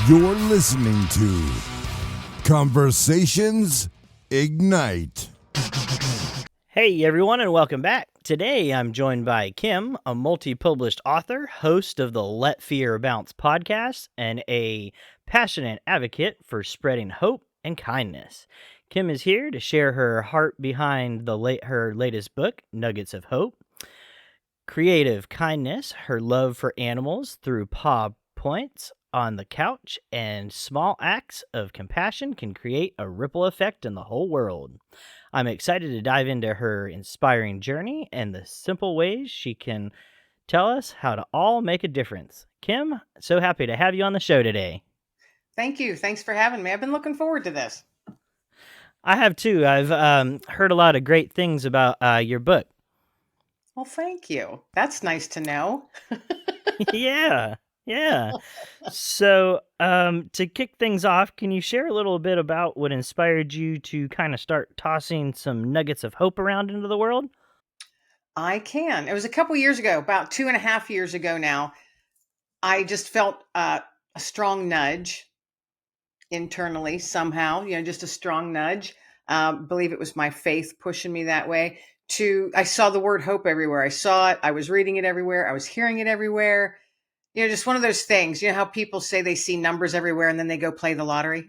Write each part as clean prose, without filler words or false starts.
You're listening to Conversations Ignite. Hey everyone, and welcome back. Today I'm joined by Kim, a multi-published author, host of the Let Fear Bounce podcast, and a passionate advocate for spreading hope and kindness. Kim is here to share her heart behind her latest book, Nuggets of Hope, creative kindness, her love for animals through Paw Prints on the couch, and small acts of compassion can create a ripple effect in the whole world. I'm excited to dive into her inspiring journey and the simple ways she can tell us how to all make a difference. Kim, so happy to have you on the show today. Thank you. Thanks for having me. I've been looking forward to this. I have too. I've heard a lot of great things about your book. Well, thank you. That's nice to know. Yeah. So, to kick things off, can you share a little bit about what inspired you to kind of start tossing some nuggets of hope around into the world? I can. It was a couple years ago, about 2.5 years ago now. I just felt a strong nudge internally somehow, just a strong nudge. Believe it was my faith pushing me that way. I saw the word hope everywhere. I saw it. I was reading it everywhere. I was hearing it everywhere. Just one of those things. You know how people say they see numbers everywhere and then they go play the lottery?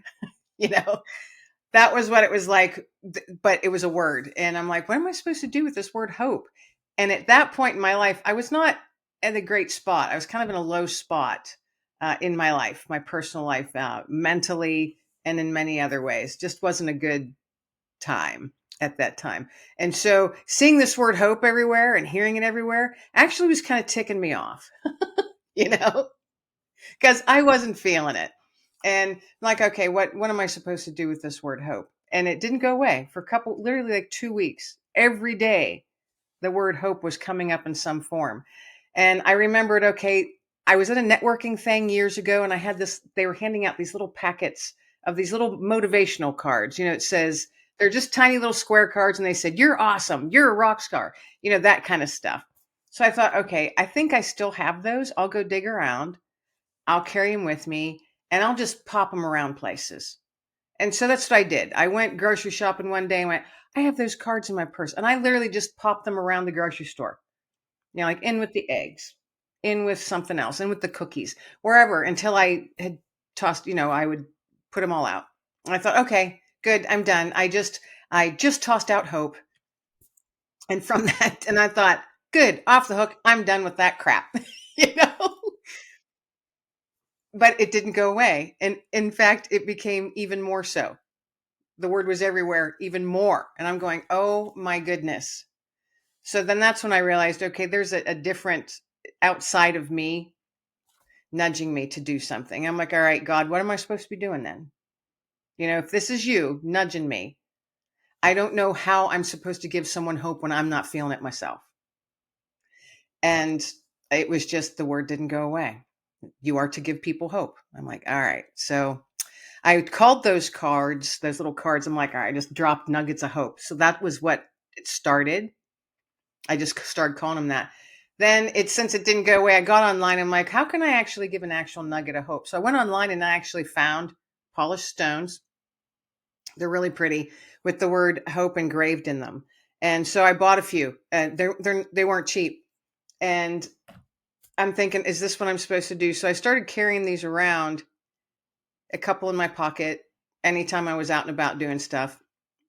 That was what it was like, but it was a word. And I'm like, what am I supposed to do with this word hope? And at that point in my life, I was not at a great spot. I was kind of in a low spot in my life, my personal life, mentally, and in many other ways. Just wasn't a good time at that time. And so seeing this word hope everywhere and hearing it everywhere actually was kind of ticking me off, because I wasn't feeling it. And I'm like, okay, what am I supposed to do with this word hope? And it didn't go away for literally like 2 weeks. Every day, the word hope was coming up in some form. And I remembered, okay, I was at a networking thing years ago, and I had they were handing out these little packets of these little motivational cards. It says, they're just tiny little square cards, and they said, you're awesome, you're a rock star, that kind of stuff. So I thought, okay, I think I still have those. I'll go dig around. I'll carry them with me, and I'll just pop them around places. And so that's what I did. I went grocery shopping one day and went, I have those cards in my purse. And I literally just popped them around the grocery store, like in with the eggs, in with something else, in with the cookies, wherever, until I had tossed, I would put them all out. And I thought, okay, good, I'm done. I just tossed out hope. And from that, and I thought, good, off the hook. I'm done with that crap, But it didn't go away. And in fact, it became even more so. The word was everywhere even more. And I'm going, oh my goodness. So then that's when I realized, okay, there's a different outside of me nudging me to do something. I'm like, all right, God, what am I supposed to be doing then? If this is you nudging me, I don't know how I'm supposed to give someone hope when I'm not feeling it myself. And it was just, the word didn't go away. You are to give people hope. I'm like, all right. So I called those cards, those little cards. I'm like, all right, I just dropped nuggets of hope. So that was what it started. I just started calling them that. Then since it didn't go away, I got online. I'm like, how can I actually give an actual nugget of hope? So I went online and I actually found polished stones. They're really pretty with the word hope engraved in them. And so I bought a few. They weren't cheap. And I'm thinking, is this what I'm supposed to do? So I started carrying these around, a couple in my pocket, anytime I was out and about doing stuff.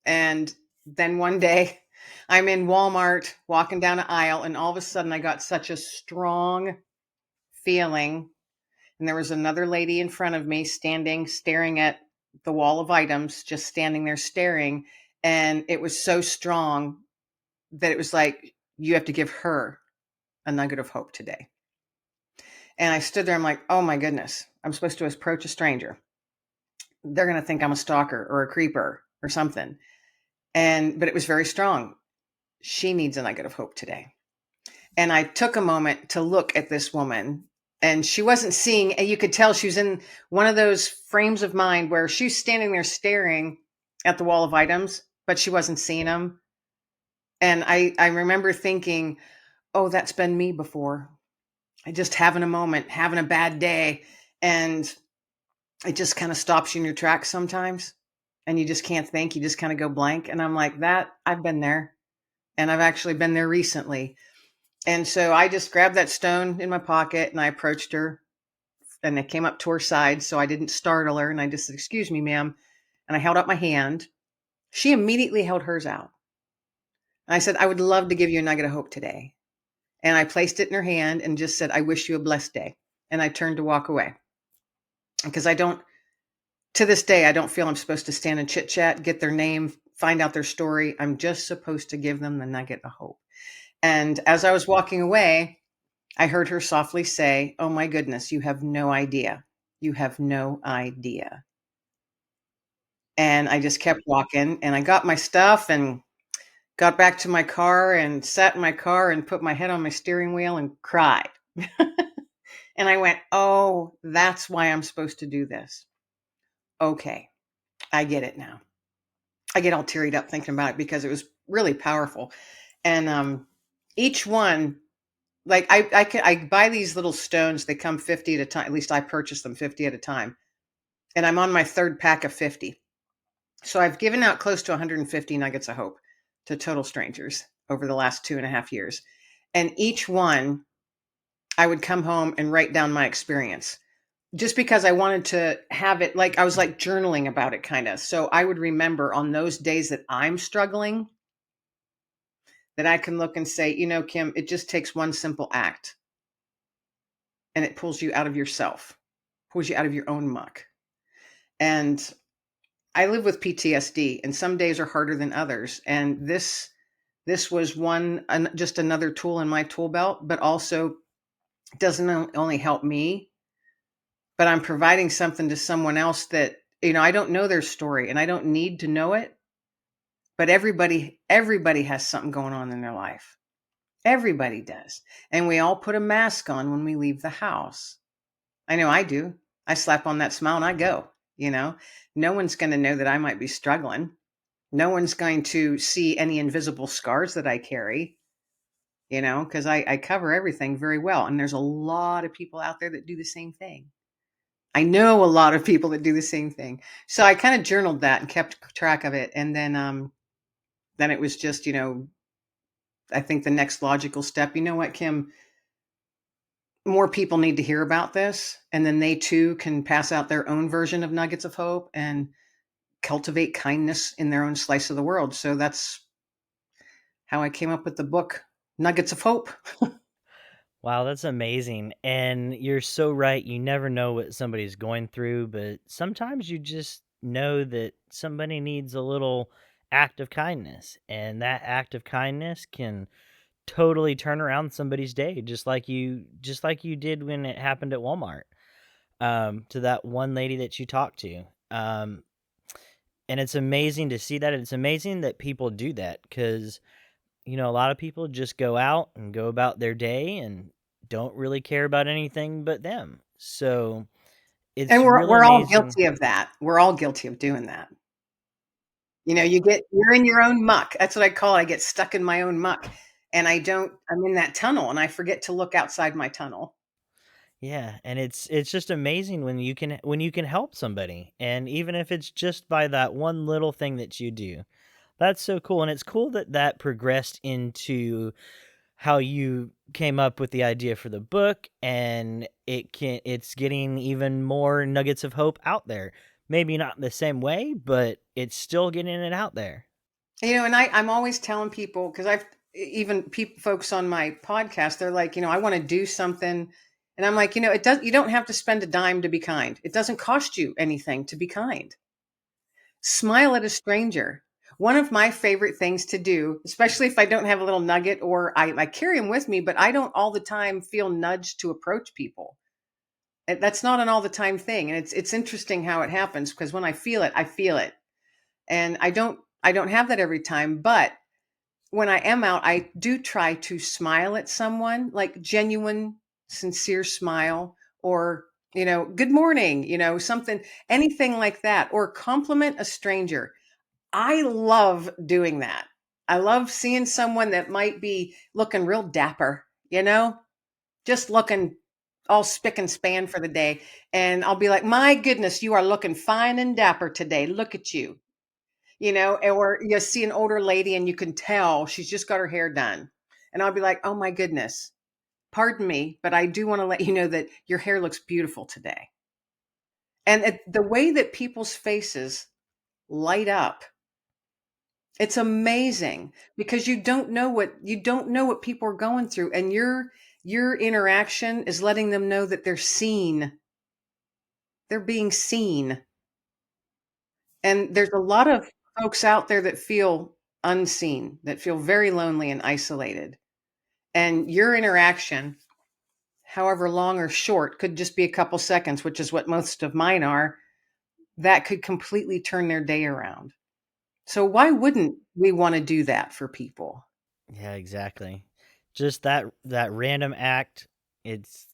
And then one day I'm in Walmart walking down an aisle, and all of a sudden I got such a strong feeling. And there was another lady in front of me standing, staring at the wall of items, just standing there staring. And it was so strong that it was like, you have to give her a nugget of hope today. And I stood there, I'm like, oh my goodness, I'm supposed to approach a stranger. They're going to think I'm a stalker or a creeper or something. But it was very strong. She needs a nugget of hope today. And I took a moment to look at this woman, and she wasn't seeing, and you could tell she was in one of those frames of mind where she's standing there staring at the wall of items, but she wasn't seeing them. And I remember thinking, oh, that's been me before. I just having a moment, having a bad day. And it just kind of stops you in your tracks sometimes, and you just can't think. You just kind of go blank. And I'm like, that I've been there, and I've actually been there recently. And so I just grabbed that stone in my pocket and I approached her, and I came up to her side so I didn't startle her. And I just said, "Excuse me, ma'am." And I held up my hand. She immediately held hers out. And I said, "I would love to give you a nugget of hope today." And I placed it in her hand and just said, "I wish you a blessed day." And I turned to walk away because to this day, I don't feel I'm supposed to stand and chit chat, get their name, find out their story. I'm just supposed to give them the nugget of hope. And as I was walking away, I heard her softly say, "Oh my goodness, you have no idea. You have no idea." And I just kept walking, and I got my stuff and got back to my car and sat in my car and put my head on my steering wheel and cried. And I went, "Oh, that's why I'm supposed to do this. Okay, I get it now." I get all tearied up thinking about it because it was really powerful. And each one, like I buy these little stones. They come 50 at a time. At least I purchase them 50 at a time. And I'm on my third pack of 50. So I've given out close to 150 nuggets of hope to total strangers over the last 2.5 years. And each one, I would come home and write down my experience just because I wanted to have it, like I was like journaling about it kind of. So I would remember on those days that I'm struggling, that I can look and say, Kim, it just takes one simple act and it pulls you out of yourself, pulls you out of your own muck. And I live with PTSD, and some days are harder than others. And this was just another tool in my tool belt, but also doesn't only help me, but I'm providing something to someone else that, I don't know their story and I don't need to know it, but everybody has something going on in their life. Everybody does. And we all put a mask on when we leave the house. I know I do. I slap on that smile and I go, no one's going to know that I might be struggling. No one's going to see any invisible scars that I carry, because I cover everything very well. And there's a lot of people out there that do the same thing. I know a lot of people that do the same thing. So I kind of journaled that and kept track of it. And then it was just, I think the next logical step, you know what, Kim, more people need to hear about this. And then they too can pass out their own version of nuggets of hope and cultivate kindness in their own slice of the world. So that's how I came up with the book, Nuggets of Hope. Wow, that's amazing. And you're so right. You never know what somebody's going through, but sometimes you just know that somebody needs a little act of kindness. And that act of kindness can totally turn around somebody's day, just like you did when it happened at Walmart. To that one lady that you talked to. And it's amazing to see that. It's amazing that people do that because a lot of people just go out and go about their day and don't really care about anything but them. So And it's really we're all amazing. guilty of that. We're all guilty of doing that. You're in your own muck. That's what I call it. I get stuck in my own muck, and I'm in that tunnel and I forget to look outside my tunnel. Yeah, and it's just amazing when you can help somebody, and even if it's just by that one little thing that you do. That's so cool, and it's cool that that progressed into how you came up with the idea for the book, and it's getting even more nuggets of hope out there. Maybe not the same way, but it's still getting it out there. And I'm always telling people, because I've even folks on my podcast, they're like, I want to do something. And I'm like, you don't have to spend a dime to be kind. It doesn't cost you anything to be kind. Smile at a stranger. One of my favorite things to do, especially if I don't have a little nugget, or I carry them with me, but I don't all the time feel nudged to approach people. That's not an all the time thing. And it's interesting how it happens, because when I feel it, I feel it. And I don't have that every time, but when I am out, I do try to smile at someone, like genuine, sincere smile, or, good morning, something, anything like that, or compliment a stranger. I love doing that. I love seeing someone that might be looking real dapper, just looking. all spick and span for the day. And I'll be like, my goodness, you are looking fine and dapper today. Look at you, or you see an older lady and you can tell she's just got her hair done. And I'll be like, oh my goodness, pardon me, but I do want to let you know that your hair looks beautiful today. And the way that people's faces light up, it's amazing because you don't know what people are going through, and your interaction is letting them know that they're seen. They're being seen. And there's a lot of folks out there that feel unseen, that feel very lonely and isolated. And your interaction, however long or short, could just be a couple seconds, which is what most of mine are, that could completely turn their day around. So why wouldn't we want to do that for people? Yeah, exactly. Just that random act, it's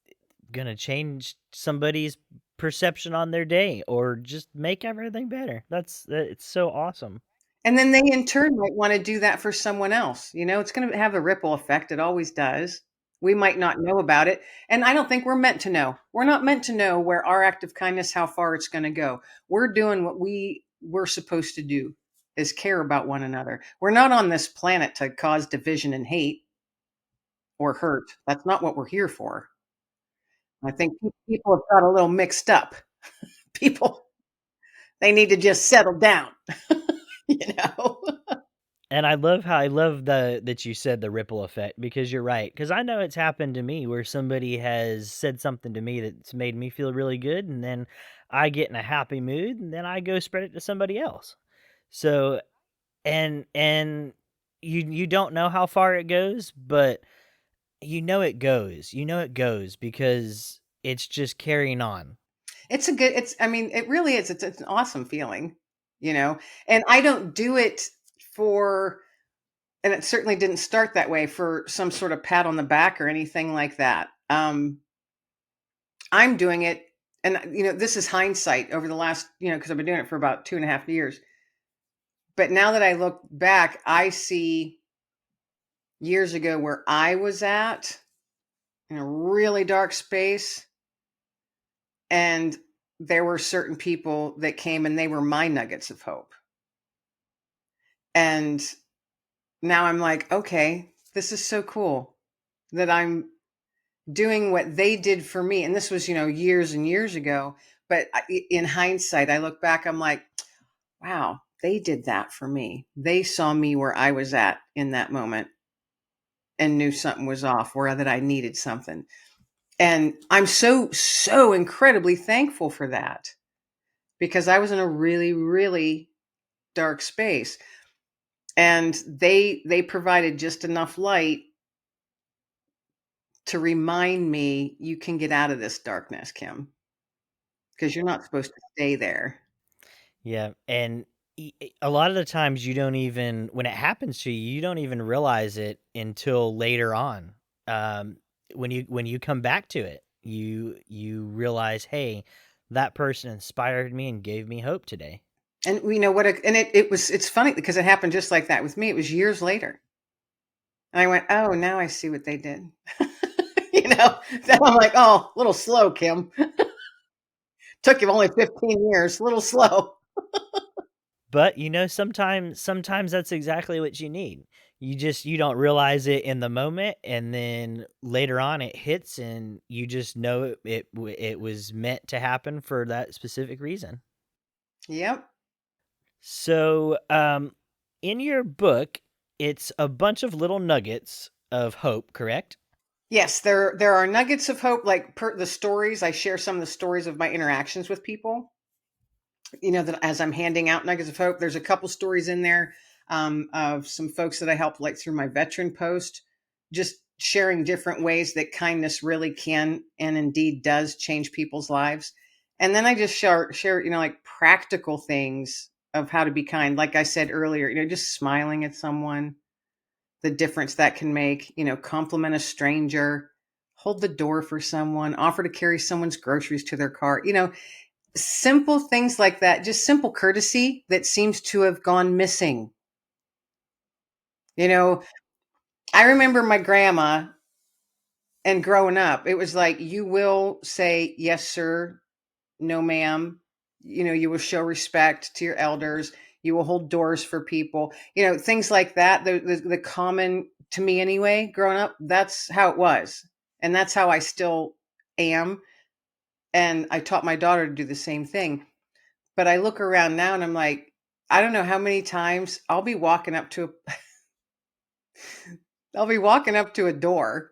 gonna change somebody's perception on their day or just make everything better. It's so awesome. And then they in turn might want to do that for someone else. It's going to have a ripple effect. It always does. We might not know about it. And I don't think we're meant to know. We're not meant to know where our act of kindness, how far it's going to go. We're doing what we're supposed to do, is care about one another. We're not on this planet to cause division and hate or hurt. That's not what we're here for. I think people have got a little mixed up. People, they need to just settle down, you know? And I love that you said the ripple effect because you're right. Because I know it's happened to me where somebody has said something to me that's made me feel really good, and then I get in a happy mood, and then I go spread it to somebody else. So and you don't know how far it goes, but you know it goes. You know it goes because it's just carrying on. I mean, it really is. It's an awesome feeling, you know, and I don't do it for, and it certainly didn't start that way for some sort of pat on the back or anything like that. I'm doing it. And, this is hindsight over the last, because I've been doing it for about 2.5 years. But now that I look back, I see years ago where I was at in a really dark space. And there were certain people that came and they were my nuggets of hope. And now I'm like, okay, this is so cool that I'm doing what they did for me. And this was, years and years ago. But in hindsight, I look back, I'm like, wow, they did that for me. They saw me where I was at in that moment and knew something was off, or that I needed something. And I'm so, so incredibly thankful for that, because I was in a really, really dark space. And they provided just enough light to remind me, you can get out of this darkness, Kim, because you're not supposed to stay there. Yeah, and a lot of the times you don't even when it happens to you, you don't even realize it until later on. Um, when you come back to it, you realize, hey, that person inspired me and gave me hope today. And it's funny because it happened just like that with me. It was years later. And I went, oh, now I see what they did. Then I'm like, oh, a little slow, Kim. Took you only 15 years, a little slow. But sometimes that's exactly what you need. You don't realize it in the moment, and then later on it hits, and you just know it was meant to happen for that specific reason. Yep. So, in your book, it's a bunch of little nuggets of hope, correct? Yes, there are nuggets of hope, like the stories. I share some of the stories of my interactions with people. That as I'm handing out nuggets of hope, there's a couple stories in there, of some folks that I helped, like through my veteran post, just sharing different ways that kindness really can and indeed does change people's lives. And then I just share, like practical things of how to be kind. Like I said earlier, just smiling at someone, the difference that can make, compliment a stranger, hold the door for someone, offer to carry someone's groceries to their car, simple things like that, just simple courtesy that seems to have gone missing. I remember my grandma, And growing up, it was like, you will say, yes, sir, no, ma'am. You will show respect to your elders. You will hold doors for people, things like that. The common, to me anyway, growing up, that's how it was. And that's how I still am. And I taught my daughter to do the same thing. But I look around now and I'm like, I don't know how many times I'll be walking up to a door,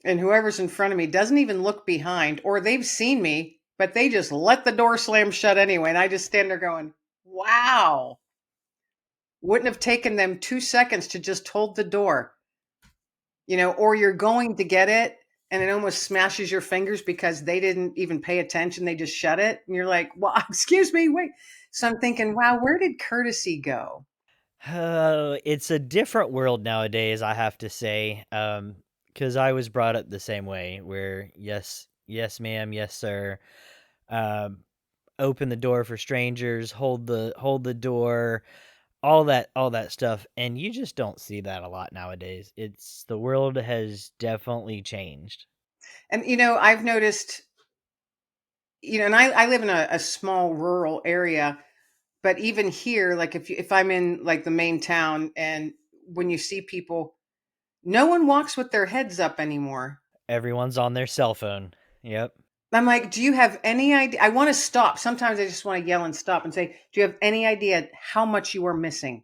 and whoever's in front of me doesn't even look behind, or they've seen me, but they just let the door slam shut anyway. And I just stand there going, wow, wouldn't have taken them 2 seconds to just hold the door, or you're going to get it and it almost smashes your fingers because they didn't even pay attention. They just shut it. And you're like, well, excuse me, wait. So I'm thinking, wow, where did courtesy go? It's a different world nowadays, I have to say. Because I was brought up the same way, where yes, yes, ma'am, yes, sir. Um, Open the door for strangers, hold the door, all that stuff, and you just don't see that a lot nowadays. The world has definitely changed. And, I've noticed, and I live in a small rural area, but even here, like if I'm in like the main town, and when you see people, no one walks with their heads up anymore. Everyone's on their cell phone. Yep. I'm like, do you have any idea? I want to stop. Sometimes I just want to yell and stop and say, do you have any idea how much you are missing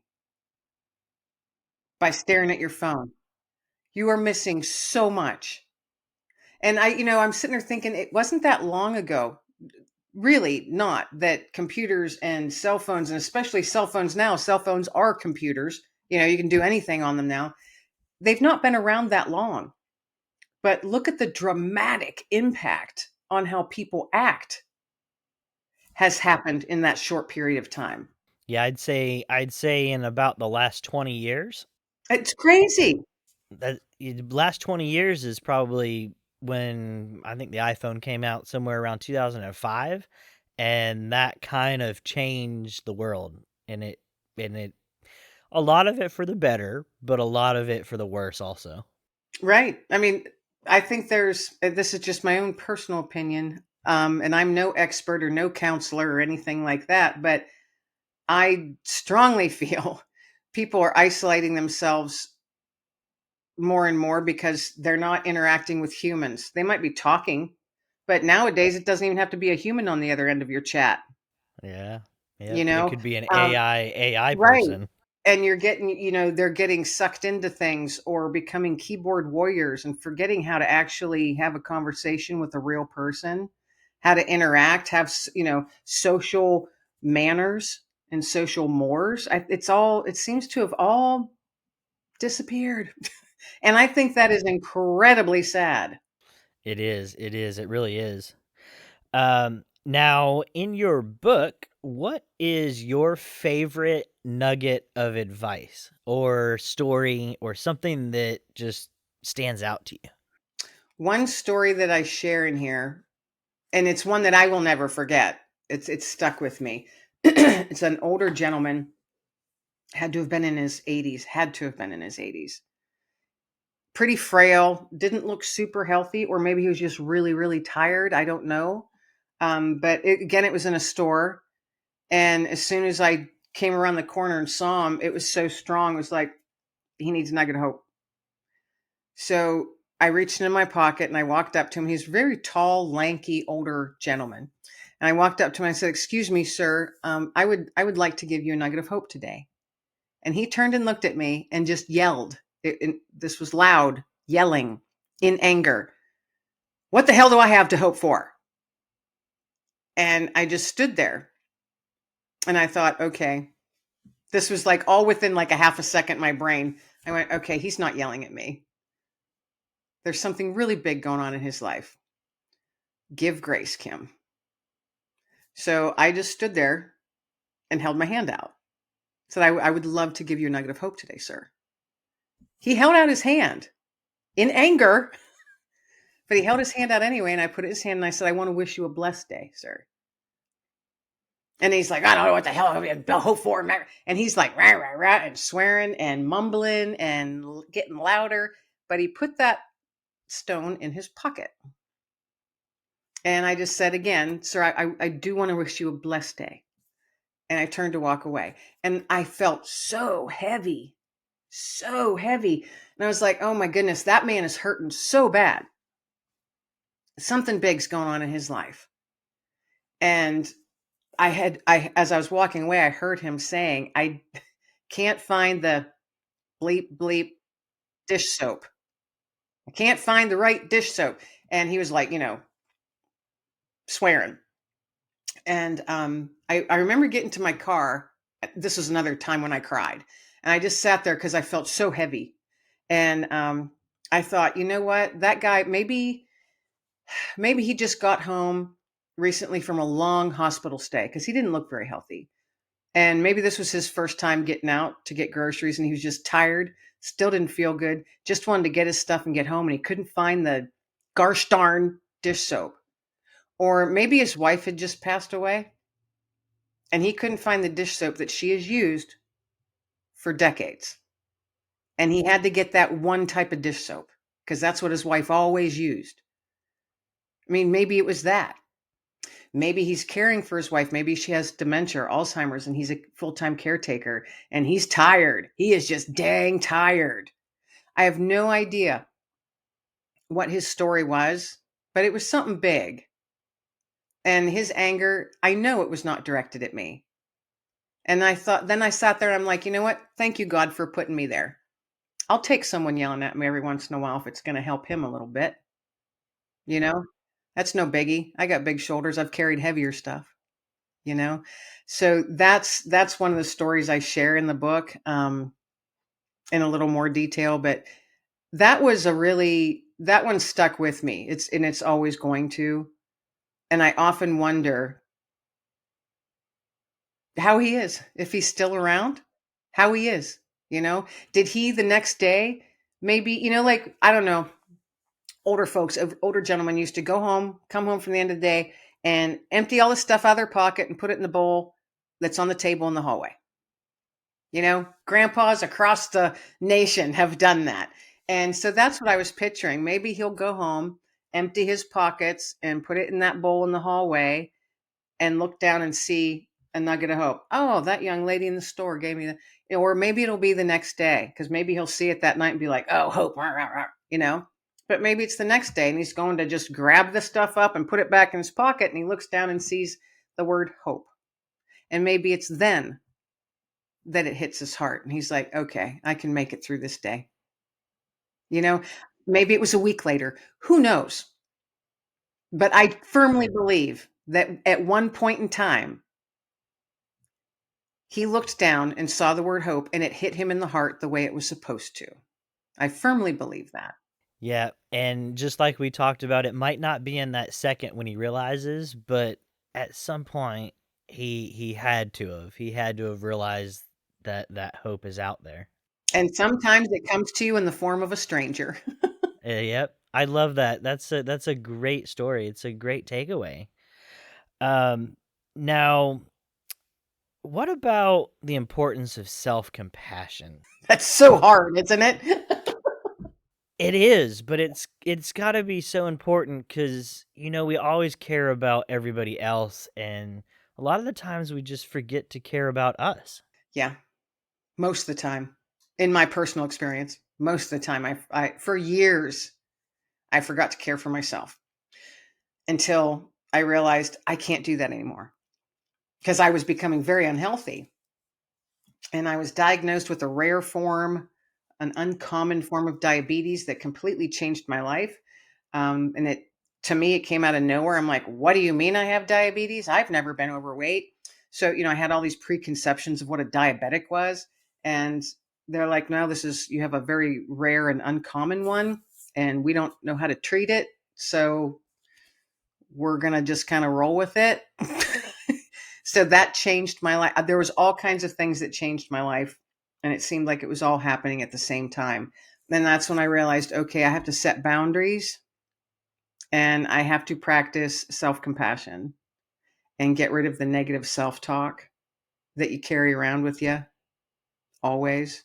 by staring at your phone? You are missing so much. And I'm sitting there thinking, it wasn't that long ago, really not, that computers and cell phones, and especially cell phones now, cell phones are computers. You can do anything on them now. They've not been around that long. But look at the dramatic impact on how people act has happened in that short period of time. Yeah, I'd say in about the last 20 years. It's crazy. The last 20 years is probably when I think the iPhone came out, somewhere around 2005, and that kind of changed the world. And it a lot of it for the better, but a lot of it for the worse also. Right. I mean, I think this is just my own personal opinion. And I'm no expert or no counselor or anything like that, but I strongly feel people are isolating themselves more and more because they're not interacting with humans. They might be talking, but nowadays it doesn't even have to be a human on the other end of your chat, Yeah. you Yep. It know? could be an Um, AI right. person. And you're getting, they're getting sucked into things or becoming keyboard warriors and forgetting how to actually have a conversation with a real person, how to interact, have, social manners and social mores. It seems to have all disappeared. And I think that is incredibly sad. It is. It is. It really is. Now, in your book, what is your favorite nugget of advice or story or something that just stands out to you? One story that I share in here, and it's one that I will never forget. It's stuck with me. It's an older gentleman, had to have been in his 80s, pretty frail, didn't look super healthy, or maybe he was just really, really tired. I don't know. Again, it was in a store. And as soon as I came around the corner and saw him, it was so strong. It was like, he needs a nugget of hope. So I reached into my pocket and I walked up to him. He's a very tall, lanky, older gentleman. And I walked up to him and I said, "Excuse me, sir. I would like to give you a nugget of hope today." And he turned and looked at me and just yelled. This was loud yelling in anger. "What the hell do I have to hope for?" And I just stood there and I thought, okay, this was like all within like a half a second, my brain. I went, okay, he's not yelling at me. There's something really big going on in his life. Give grace, Kim. So I just stood there and held my hand out. Said, I would love to give you a nugget of hope today, sir. He held out his hand in anger, but he held his hand out anyway. And I put his hand and I said, "I want to wish you a blessed day, sir." And he's like, "I don't know what the hell I'm going to hope for." And he's like, rah, rah, rah, and swearing and mumbling and getting louder. But he put that stone in his pocket. And I just said again, sir, I do want to wish you a blessed day. And I turned to walk away. And I felt so heavy, so heavy. And I was like, oh my goodness, that man is hurting so bad. Something big's going on in his life. And as I was walking away, I heard him saying, I can't find the bleep, bleep dish soap. I can't find the right dish soap. And he was like, swearing. And I remember getting to my car. This was another time when I cried. And I just sat there because I felt so heavy. And I thought, you know what? That guy, maybe he just got home recently from a long hospital stay because he didn't look very healthy. And maybe this was his first time getting out to get groceries and he was just tired, still didn't feel good, just wanted to get his stuff and get home and he couldn't find the gosh darn dish soap. Or maybe his wife had just passed away and he couldn't find the dish soap that she has used for decades. And he had to get that one type of dish soap because that's what his wife always used. I mean, maybe it was that. Maybe he's caring for his wife. Maybe she has dementia or Alzheimer's and he's a full-time caretaker and he's tired. He is just dang tired. I have no idea what his story was, but it was something big. And his anger, I know it was not directed at me. And then I sat there and I'm like, you know what? Thank you, God, for putting me there. I'll take someone yelling at me every once in a while if it's going to help him a little bit. You know, that's no biggie. I got big shoulders. I've carried heavier stuff. So that's one of the stories I share in the book in a little more detail, but that one stuck with me. It's always going to. And I often wonder how he is, if he's still around, how he is, did he the next day, maybe, like, I don't know, older gentlemen used to come home from the end of the day and empty all the stuff out of their pocket and put it in the bowl that's on the table in the hallway. Grandpas across the nation have done that. And so that's what I was picturing. Maybe he'll go home, empty his pockets and put it in that bowl in the hallway and look down and see a nugget of hope. Oh, that young lady in the store gave me that. Or maybe it'll be the next day because maybe he'll see it that night and be like, oh, hope, But maybe it's the next day and he's going to just grab the stuff up and put it back in his pocket and he looks down and sees the word hope. And maybe it's then that it hits his heart and he's like, okay, I can make it through this day. Maybe it was a week later. Who knows? But I firmly believe that at one point in time, he looked down and saw the word hope and it hit him in the heart the way it was supposed to. I firmly believe that. Yeah, and just like we talked about, it might not be in that second when he realizes, but at some point he had to have realized that hope is out there. And sometimes it comes to you in the form of a stranger. Yep, I love that. That's a great story. It's a great takeaway. Now, what about the importance of self-compassion? That's so hard, isn't it? It is, but it's got to be so important because we always care about everybody else, and a lot of the times we just forget to care about us. Yeah, most of the time. In my personal experience, most of the time, I for years, I forgot to care for myself until I realized I can't do that anymore because I was becoming very unhealthy. And I was diagnosed with a rare form, an uncommon form of diabetes that completely changed my life. And to me, it came out of nowhere. I'm like, what do you mean I have diabetes? I've never been overweight. So, I had all these preconceptions of what a diabetic was. And they're like, no, you have a very rare and uncommon one, and we don't know how to treat it. So we're going to just kind of roll with it. So that changed my life. There was all kinds of things that changed my life, and it seemed like it was all happening at the same time. And that's when I realized, okay, I have to set boundaries and I have to practice self-compassion and get rid of the negative self-talk that you carry around with you always.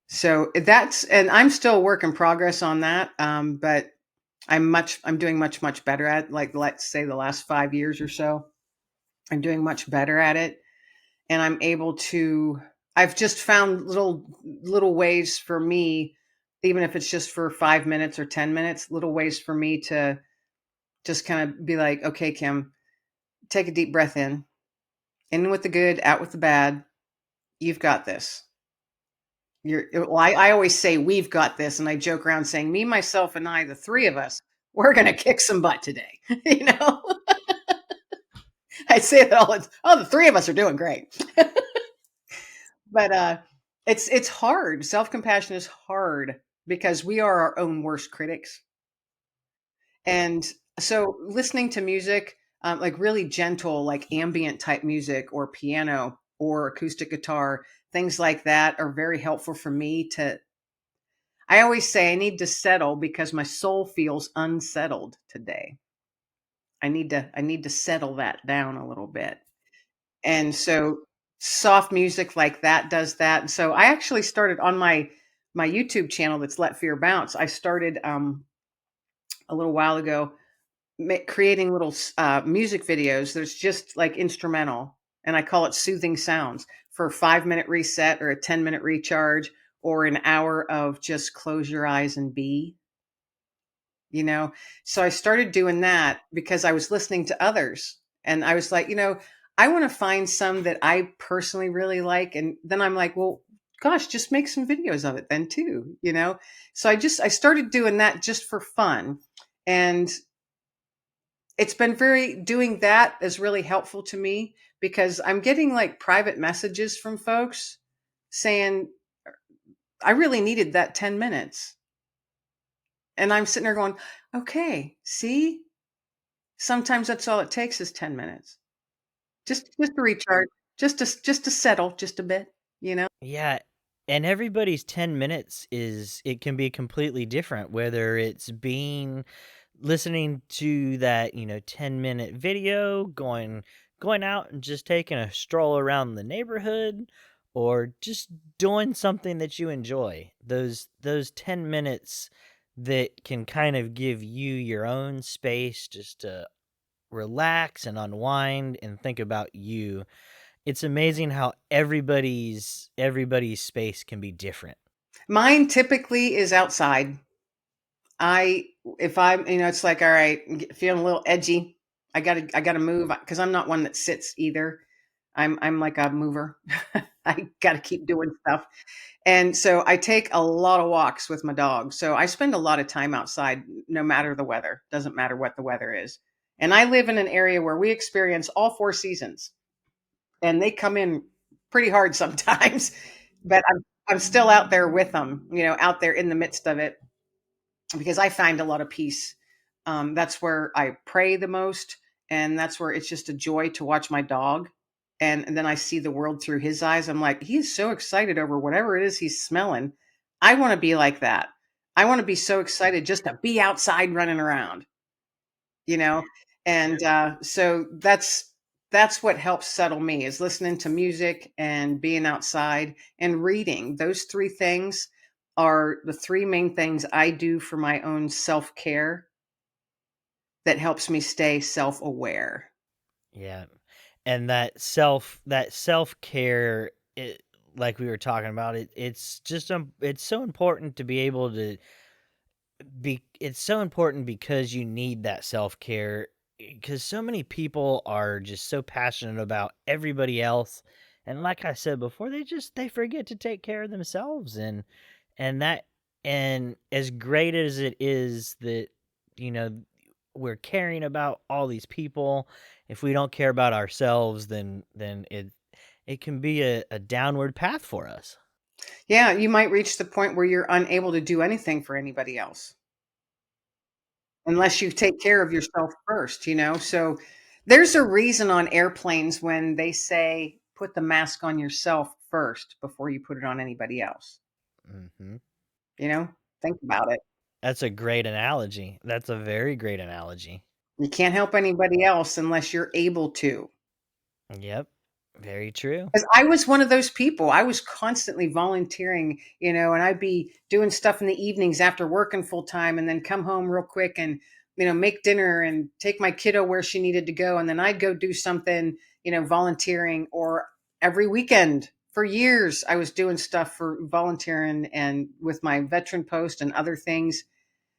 So and I'm still a work in progress on that. But I'm doing much better at it. Like, let's say the last 5 years or so, I'm doing much better at it. And I'm able to, I've just found little ways for me, even if it's just for 5 minutes or 10 minutes, little ways for me to just kind of be like, okay, Kim, take a deep breath in with the good, out with the bad. You've got this. I always say we've got this, and I joke around saying me, myself, and I, the three of us, we're gonna kick some butt today. I say that all. Oh, the three of us are doing great, but it's hard. Self compassion is hard because we are our own worst critics, and so listening to music, like really gentle, like ambient type music, or piano, or acoustic guitar, things like that, are very helpful for me to. I always say I need to settle because my soul feels unsettled today. I need to settle that down a little bit. And so soft music like that does that. And so I actually started on my YouTube channel that's Let Fear Bounce. I started a little while ago creating little music videos that's just like instrumental, and I call it soothing sounds, for a 5 minute reset or a 10 minute recharge or an hour of just close your eyes and be. you know so I started doing that because I was listening to others, and I was like, I want to find some that I personally really like, and then I'm like, well, gosh, just make some videos of it then too. So I started doing that just for fun, and it's been very doing that is really helpful to me because I'm getting like private messages from folks saying I really needed that 10 minutes, and I'm sitting there going, okay, see, sometimes that's all it takes is 10 minutes. Just to recharge, just to settle just a bit. Yeah, and everybody's 10 minutes it can be completely different, whether it's listening to that, 10-minute video, going out and just taking a stroll around the neighborhood, or just doing something that you enjoy. Those 10 minutes that can kind of give you your own space just to relax and unwind and think about you. It's amazing how everybody's space can be different. Mine typically is outside. I if I'm, it's like, all right, feeling a little edgy. I gotta move because I'm not one that sits either. I'm like a mover. I gotta keep doing stuff. And so I take a lot of walks with my dog. So I spend a lot of time outside no matter the weather. Doesn't matter what the weather is. And I live in an area where we experience all four seasons, and they come in pretty hard sometimes. But I'm still out there with them, out there in the midst of it, because I find a lot of peace. That's where I pray the most, and that's where it's just a joy to watch my dog. And then I see the world through his eyes. I'm like, he's so excited over whatever it is he's smelling. I want to be like that. I want to be so excited just to be outside running around, you know. And so that's what helps settle me, is listening to music and being outside and reading. Those three things are the three main things I do for my own self-care that helps me stay self-aware. Yeah. And that self-care, like we were talking about, it's so important to be able to it's so important because you need that self-care, because so many people are just so passionate about everybody else, and like I said before, they forget to take care of themselves, and that and as great as it is that, you know we're caring about all these people, if we don't care about ourselves, then it can be a downward path for us. Yeah, you might reach the point where you're unable to do anything for anybody else unless you take care of yourself first. So there's a reason on airplanes when they say put the mask on yourself first before you put it on anybody else. Mhm. You know, think about it. That's a great analogy. That's a very great analogy. You can't help anybody else unless you're able to. Yep. Very true. Because I was one of those people. I was constantly volunteering, and I'd be doing stuff in the evenings after working full time and then come home real quick and, make dinner and take my kiddo where she needed to go. And then I'd go do something, volunteering, or every weekend for years, I was doing stuff for volunteering and with my veteran post and other things.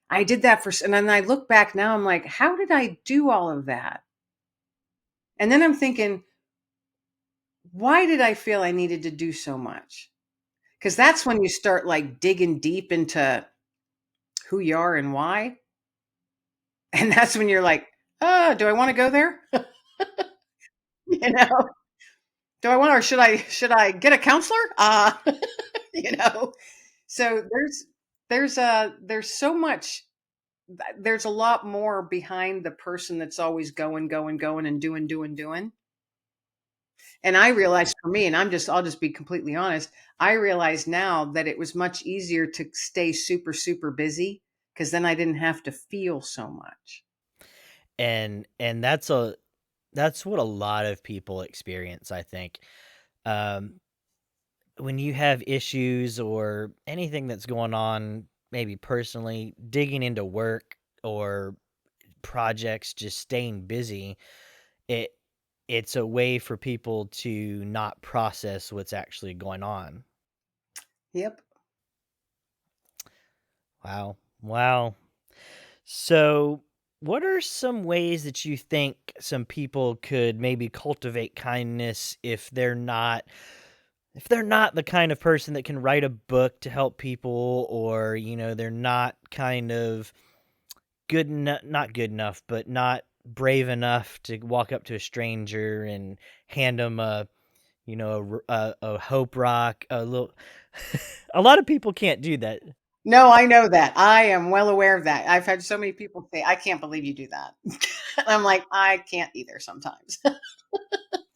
I did that and then I look back now, I'm like, how did I do all of that? And then I'm thinking, why did I feel I needed to do so much? Because that's when you start like digging deep into who you are and why. And that's when you're like, oh, do I want to go there? you know, do I want, or should I get a counselor? you know, so there's so much, there's a lot more behind the person that's always going, going, going and doing, doing, doing. And I realized for me, and I'll just be completely honest, I realize now that it was much easier to stay super, super busy because then I didn't have to feel so much. And that's what a lot of people experience, I think. Um, when you have issues or anything that's going on, maybe personally, digging into work or projects, just staying busy, it it's a way for people to not process what's actually going on. Yep. Wow. Wow. So, what are some ways that you think some people could maybe cultivate kindness if they're not the kind of person that can write a book to help people, or they're not kind of not good enough, but not brave enough to walk up to a stranger and hand them a hope rock, a little a lot of people can't do that. No, I know that. I am well aware of that. I've had so many people say, I can't believe you do that. And I'm like, I can't either sometimes.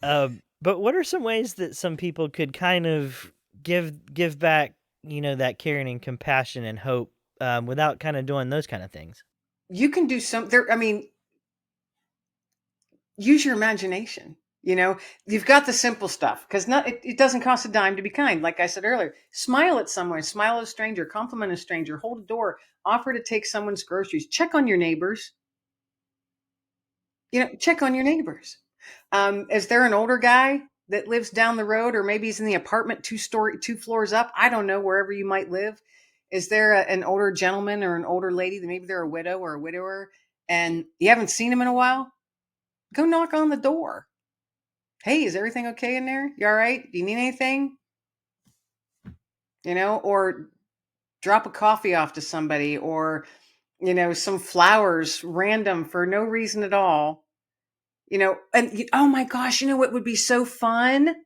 But what are some ways that some people could kind of give back, that caring and compassion and hope, without kind of doing those kind of things? You can do some there. I mean, use your imagination. You've got the simple stuff because it doesn't cost a dime to be kind. Like I said earlier, smile at someone, smile at a stranger, compliment a stranger, hold a door, offer to take someone's groceries, check on your neighbors. Check on your neighbors. Is there an older guy that lives down the road, or maybe he's in the apartment two floors up? I don't know, wherever you might live. Is there an older gentleman or an older lady that maybe they're a widow or a widower and you haven't seen him in a while? Go knock on the door. Hey, is everything okay in there? You all right? Do you need anything? Or drop a coffee off to somebody, or, some flowers random for no reason at all. And oh my gosh, what would be so fun?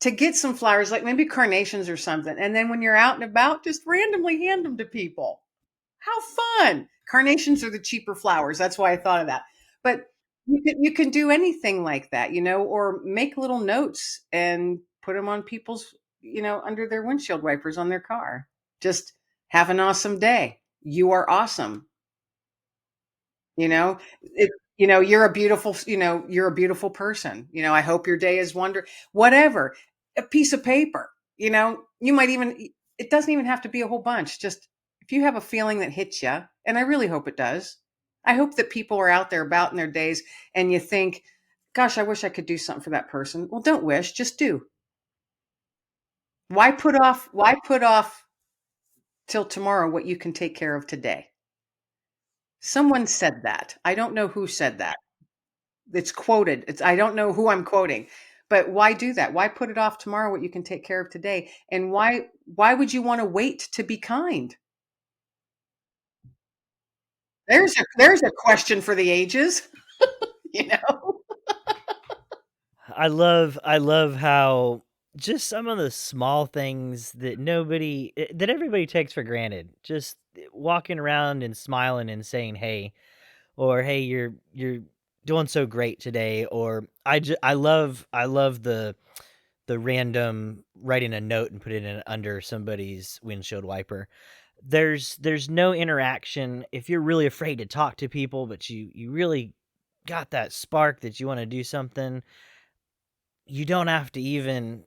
To get some flowers, like maybe carnations or something. And then when you're out and about, just randomly hand them to people. How fun. Carnations are the cheaper flowers. That's why I thought of that. But you can do anything like that, or make little notes and put them on people's, under their windshield wipers on their car. Just have an awesome day. You are awesome. You know, it, you're a beautiful person. I hope your day is whatever. A piece of paper, you might even, it doesn't even have to be a whole bunch. Just if you have a feeling that hits you, and I really hope it does. I hope that people are out there about in their days and you think, gosh, I wish I could do something for that person. Well, don't wish, just do. Why put off till tomorrow what you can take care of today? Someone said that. I don't know who said that. It's quoted. I don't know who I'm quoting, but why do that? Why put it off tomorrow what you can take care of today? And why would you want to wait to be kind? There's a question for the ages, you know. I love how just some of the small things that that everybody takes for granted. Just walking around and smiling and saying hey, or hey, you're doing so great today, or I love the random writing a note and putting it under somebody's windshield wiper. There's no interaction. If you're really afraid to talk to people, but you really got that spark that you want to do something, you don't have to even,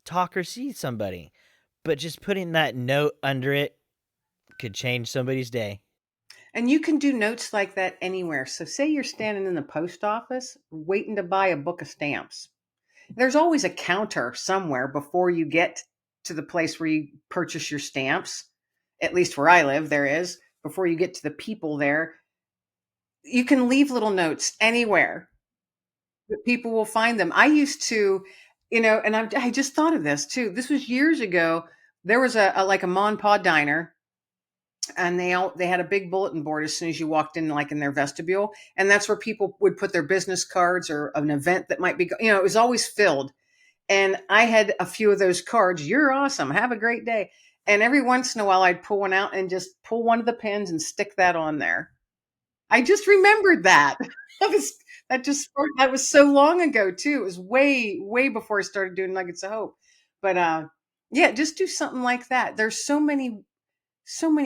talk or see somebody, but just putting that note under it could change somebody's day. And you can do notes like that anywhere. So, say you're standing in the post office waiting to buy a book of stamps. There's always a counter somewhere before you get to the place where you purchase your stamps. At least where I live, there is. Before you get to the people there, you can leave little notes anywhere that people will find them. I used to, and I just thought of this too. This was years ago. There was a like a Mon Pa diner, and they had a big bulletin board as soon as you walked in, like in their vestibule, and that's where people would put their business cards or an event that might be. It was always filled, and I had a few of those cards. You're awesome. Have a great day. And every once in a while, I'd pull one out and just pull one of the pins and stick that on there. I just remembered that. That was that was so long ago too. It was way way before I started doing Nuggets of Hope. But yeah, just do something like that. There's so many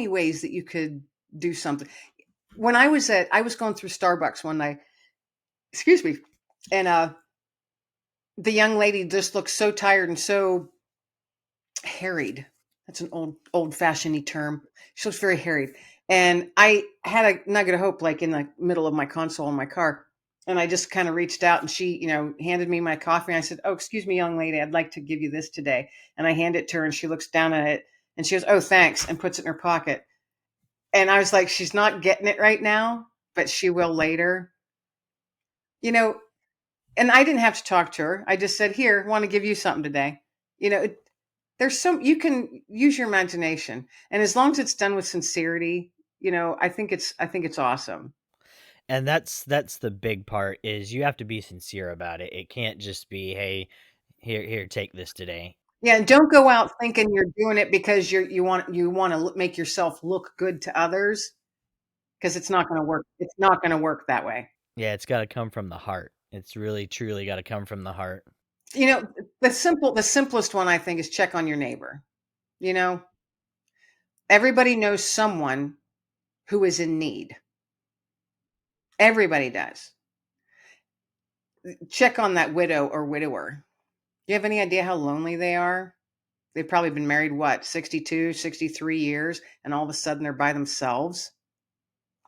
ways that you could do something. When I was going through Starbucks one night, excuse me, and the young lady just looked so tired and so harried. That's an old fashioned term. She looks very harried. And I had a nugget of hope like in the middle of my console in my car. And I just kind of reached out and she, handed me my coffee. And I said, "Oh, excuse me, young lady, I'd like to give you this today." And I hand it to her and she looks down at it and she goes, "Oh, thanks," and puts it in her pocket. And I was like, she's not getting it right now, but she will later. You know, and I didn't have to talk to her. I just said, "Here, want to give you something today." You know, there's some you can use your imagination, and as long as it's done with sincerity, I think it's awesome. And that's the big part is you have to be sincere about it. It can't just be, "Hey, here, take this today." Yeah, and don't go out thinking you're doing it because you want to make yourself look good to others, because it's not going to work. It's not going to work that way. Yeah, it's got to come from the heart. It's really truly got to come from the heart. You know, the simplest one I think is check on your neighbor. You know, everybody knows someone who is in need. Everybody does. Check on that widow or widower. You have any idea how lonely they are? They've probably been married, what, 62, 63 years, and all of a sudden they're by themselves.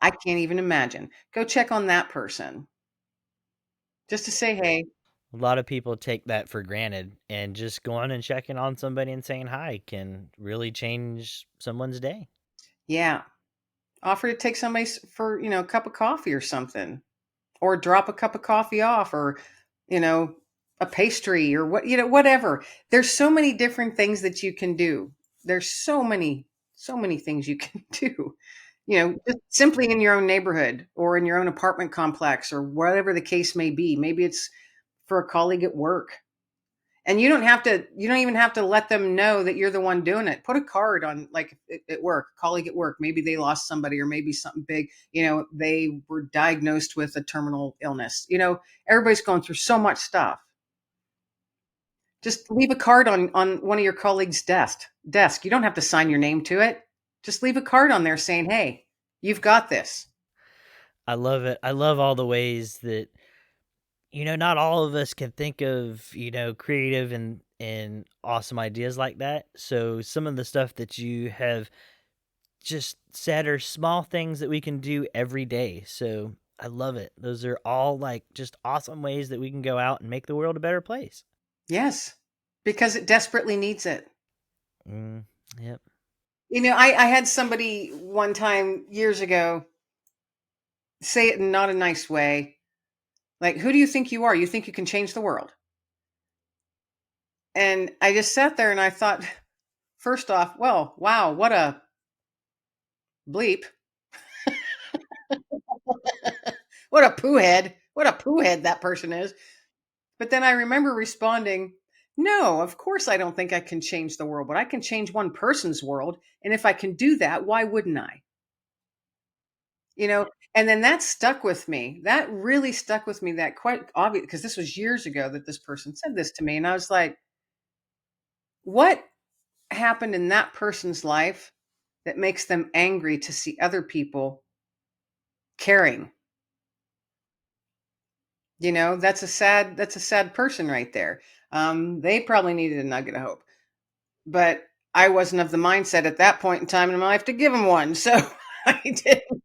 I can't even imagine. Go check on that person just to say, hey, A lot of people take that for granted, and just going and checking on somebody and saying hi can really change someone's day. yeah, offer to take somebody for, a cup of coffee or something, or drop a cup of coffee off, or, you know, a pastry or whatever. There's so many different things that you can do. There's so many things you can do. Just simply in your own neighborhood or in your own apartment complex or whatever the case may be. Maybe it's for a colleague at work. And you don't even have to let them know that you're the one doing it. Put a card on, like, at work, colleague at work. Maybe they lost somebody or maybe something big. They were diagnosed with a terminal illness. Everybody's going through so much stuff. Just leave a card on one of your colleagues' desk. You don't have to sign your name to it. Just leave a card on there saying, "Hey, you've got this." I love it. I love all the ways that not all of us can think of, creative and awesome ideas like that. So some of the stuff that you have just said are small things that we can do every day. So I love it. Those are all like just awesome ways that we can go out and make the world a better place. Yes, because it desperately needs it. Mm, yep. I had somebody one time years ago say it in not a nice way. Like, who do you think you are? You think you can change the world? And I just sat there and I thought, first off, well, wow, what a bleep. What a poo head. What a poo head that person is. But then I remember responding, no, of course I don't think I can change the world, but I can change one person's world. And if I can do that, why wouldn't I? You know, and then that stuck with me. That really stuck with me, that quite obvious, because this was years ago that this person said this to me. And I was like, what happened in that person's life that makes them angry to see other people caring? That's a sad person right there. They probably needed a nugget of hope, but I wasn't of the mindset at that point in time in my life to give them one. So I didn't.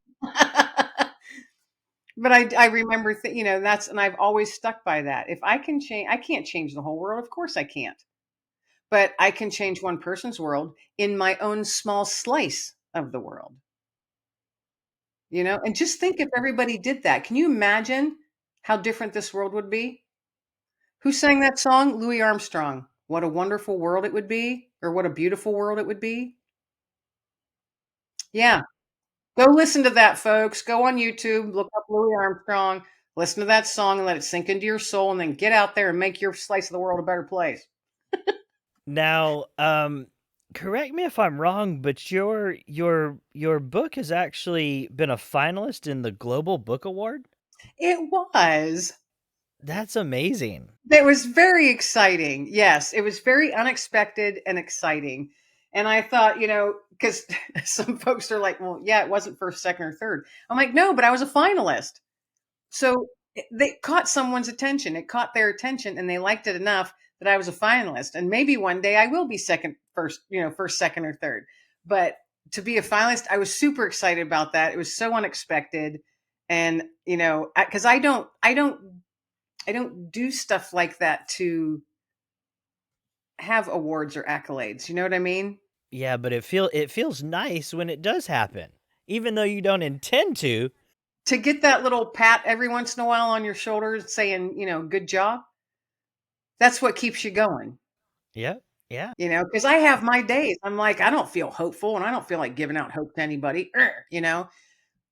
But I remember, and I've always stuck by that. If I can change, I can't change the whole world. Of course I can't, but I can change one person's world in my own small slice of the world, and just think if everybody did that. Can you imagine how different this world would be? Who sang that song? Louis Armstrong. What a wonderful world it would be, or what a beautiful world it would be. Yeah. Go listen to that, folks. Go on YouTube, look up Louis Armstrong, listen to that song and let it sink into your soul, and then get out there and make your slice of the world a better place. Now, correct me if I'm wrong, but your book has actually been a finalist in the Global Book Award? It was. That's amazing. It was very exciting. Yes, it was very unexpected and exciting. And I thought, because some folks are like, well, yeah, it wasn't first, second, or third. I'm like, no, but I was a finalist. So they caught someone's attention. It caught their attention and they liked it enough that I was a finalist. And maybe one day I will be second, first, first, second, or third. But to be a finalist, I was super excited about that. It was so unexpected. And, because I don't do stuff like that to have awards or accolades. You know what I mean? Yeah, but it feels nice when it does happen, even though you don't intend to. To get that little pat every once in a while on your shoulder saying, good job, that's what keeps you going. Yep. Yeah. Because I have my days. I'm like, I don't feel hopeful and I don't feel like giving out hope to anybody,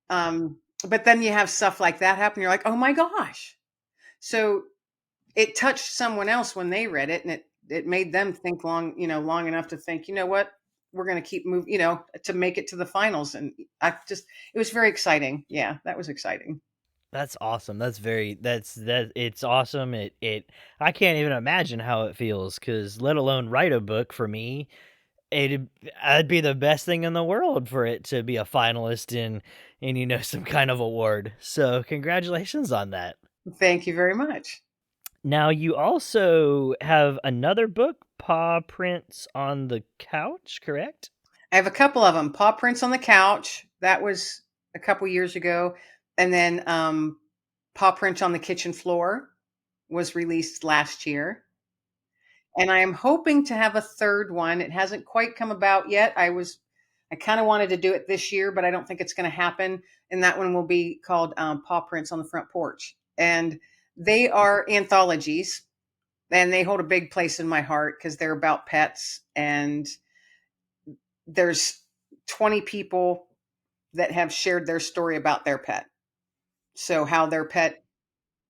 but then you have stuff like that happen. You're like, oh my gosh. So it touched someone else when they read it, and it made them think long enough to think, you know what, we're going to keep moving, to make it to the finals. And it was very exciting. Yeah, that was exciting. That's awesome. It's awesome. I can't even imagine how it feels, cuz let alone write a book for me. It'd be the best thing in the world for it to be a finalist in some kind of award. So, congratulations on that. Thank you very much. Now, you also have another book, Paw Prints on the Couch, correct? I have a couple of them. Paw Prints on the Couch. That was a couple years ago. And then Paw Prints on the Kitchen Floor was released last year. And I am hoping to have a third one. It hasn't quite come about yet. I kind of wanted to do it this year, but I don't think it's going to happen. And that one will be called Paw Prints on the Front Porch. And they are anthologies, and they hold a big place in my heart because they're about pets. And there's 20 people that have shared their story about their pet. So how their pet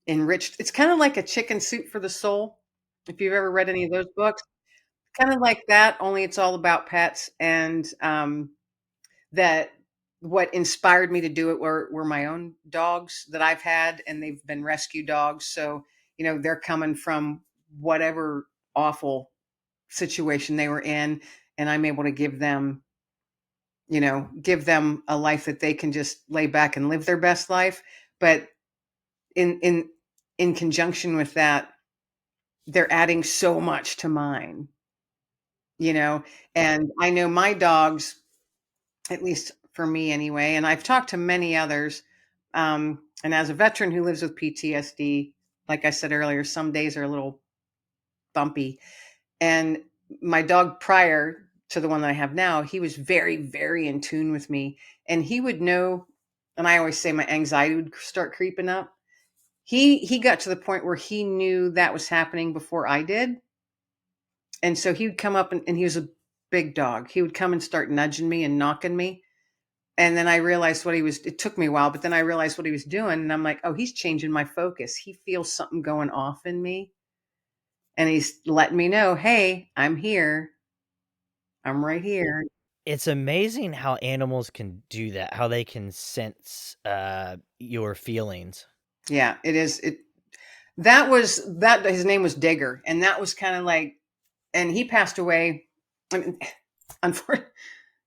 enriched. It's kind of like a Chicken Soup for the Soul. If you've ever read any of those books, kind of like that, only it's all about pets. And that what inspired me to do it were my own dogs that I've had, and they've been rescue dogs. So, they're coming from whatever awful situation they were in, and I'm able to give them a life that they can just lay back and live their best life. But in conjunction with that, they're adding so much to mine, and I know my dogs, at least for me anyway, and I've talked to many others. And as a veteran who lives with PTSD, like I said earlier, some days are a little bumpy. And my dog prior to the one that I have now, he was very, very in tune with me. And he would know, and I always say my anxiety would start creeping up. He got to the point where he knew that was happening before I did. And so he would come up, and he was a big dog. He would come and start nudging me and knocking me. And then I realized it took me a while, but then I realized what he was doing. And I'm like, oh, he's changing my focus. He feels something going off in me. And he's letting me know, hey, I'm here. I'm right here. It's amazing how animals can do that, how they can sense your feelings. Yeah, it is. That his name was Digger. And that was kind of like, and he passed away. I mean, unfortunately,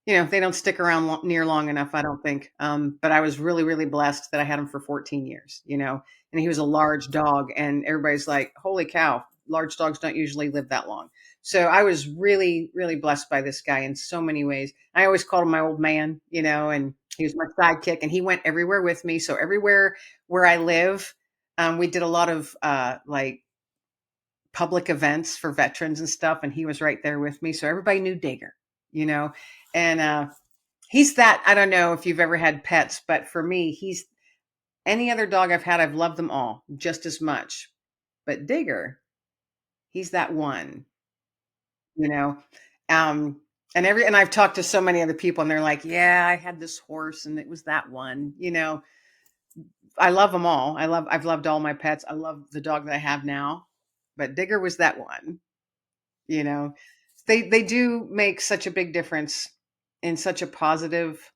They don't stick around near long enough, I don't think. But I was really, really blessed that I had him for 14 years, and he was a large dog, and everybody's like, holy cow, large dogs don't usually live that long. So I was really, really blessed by this guy in so many ways. I always called him my old man, and he was my sidekick, and he went everywhere with me. So everywhere where I live, we did a lot of like public events for veterans and stuff, and he was right there with me. So everybody knew Digger, you know, and he's that. I don't know if you've ever had pets, but for me, he's any other dog I've had, I've loved them all just as much. But Digger, he's that one, you know. Um, and I've talked to so many other people, and they're like, "Yeah, I had this horse, and it was that one." I love them all. I've loved all my pets. I love the dog that I have now, but Digger was that one. You know, they do make such a big difference in such a positive,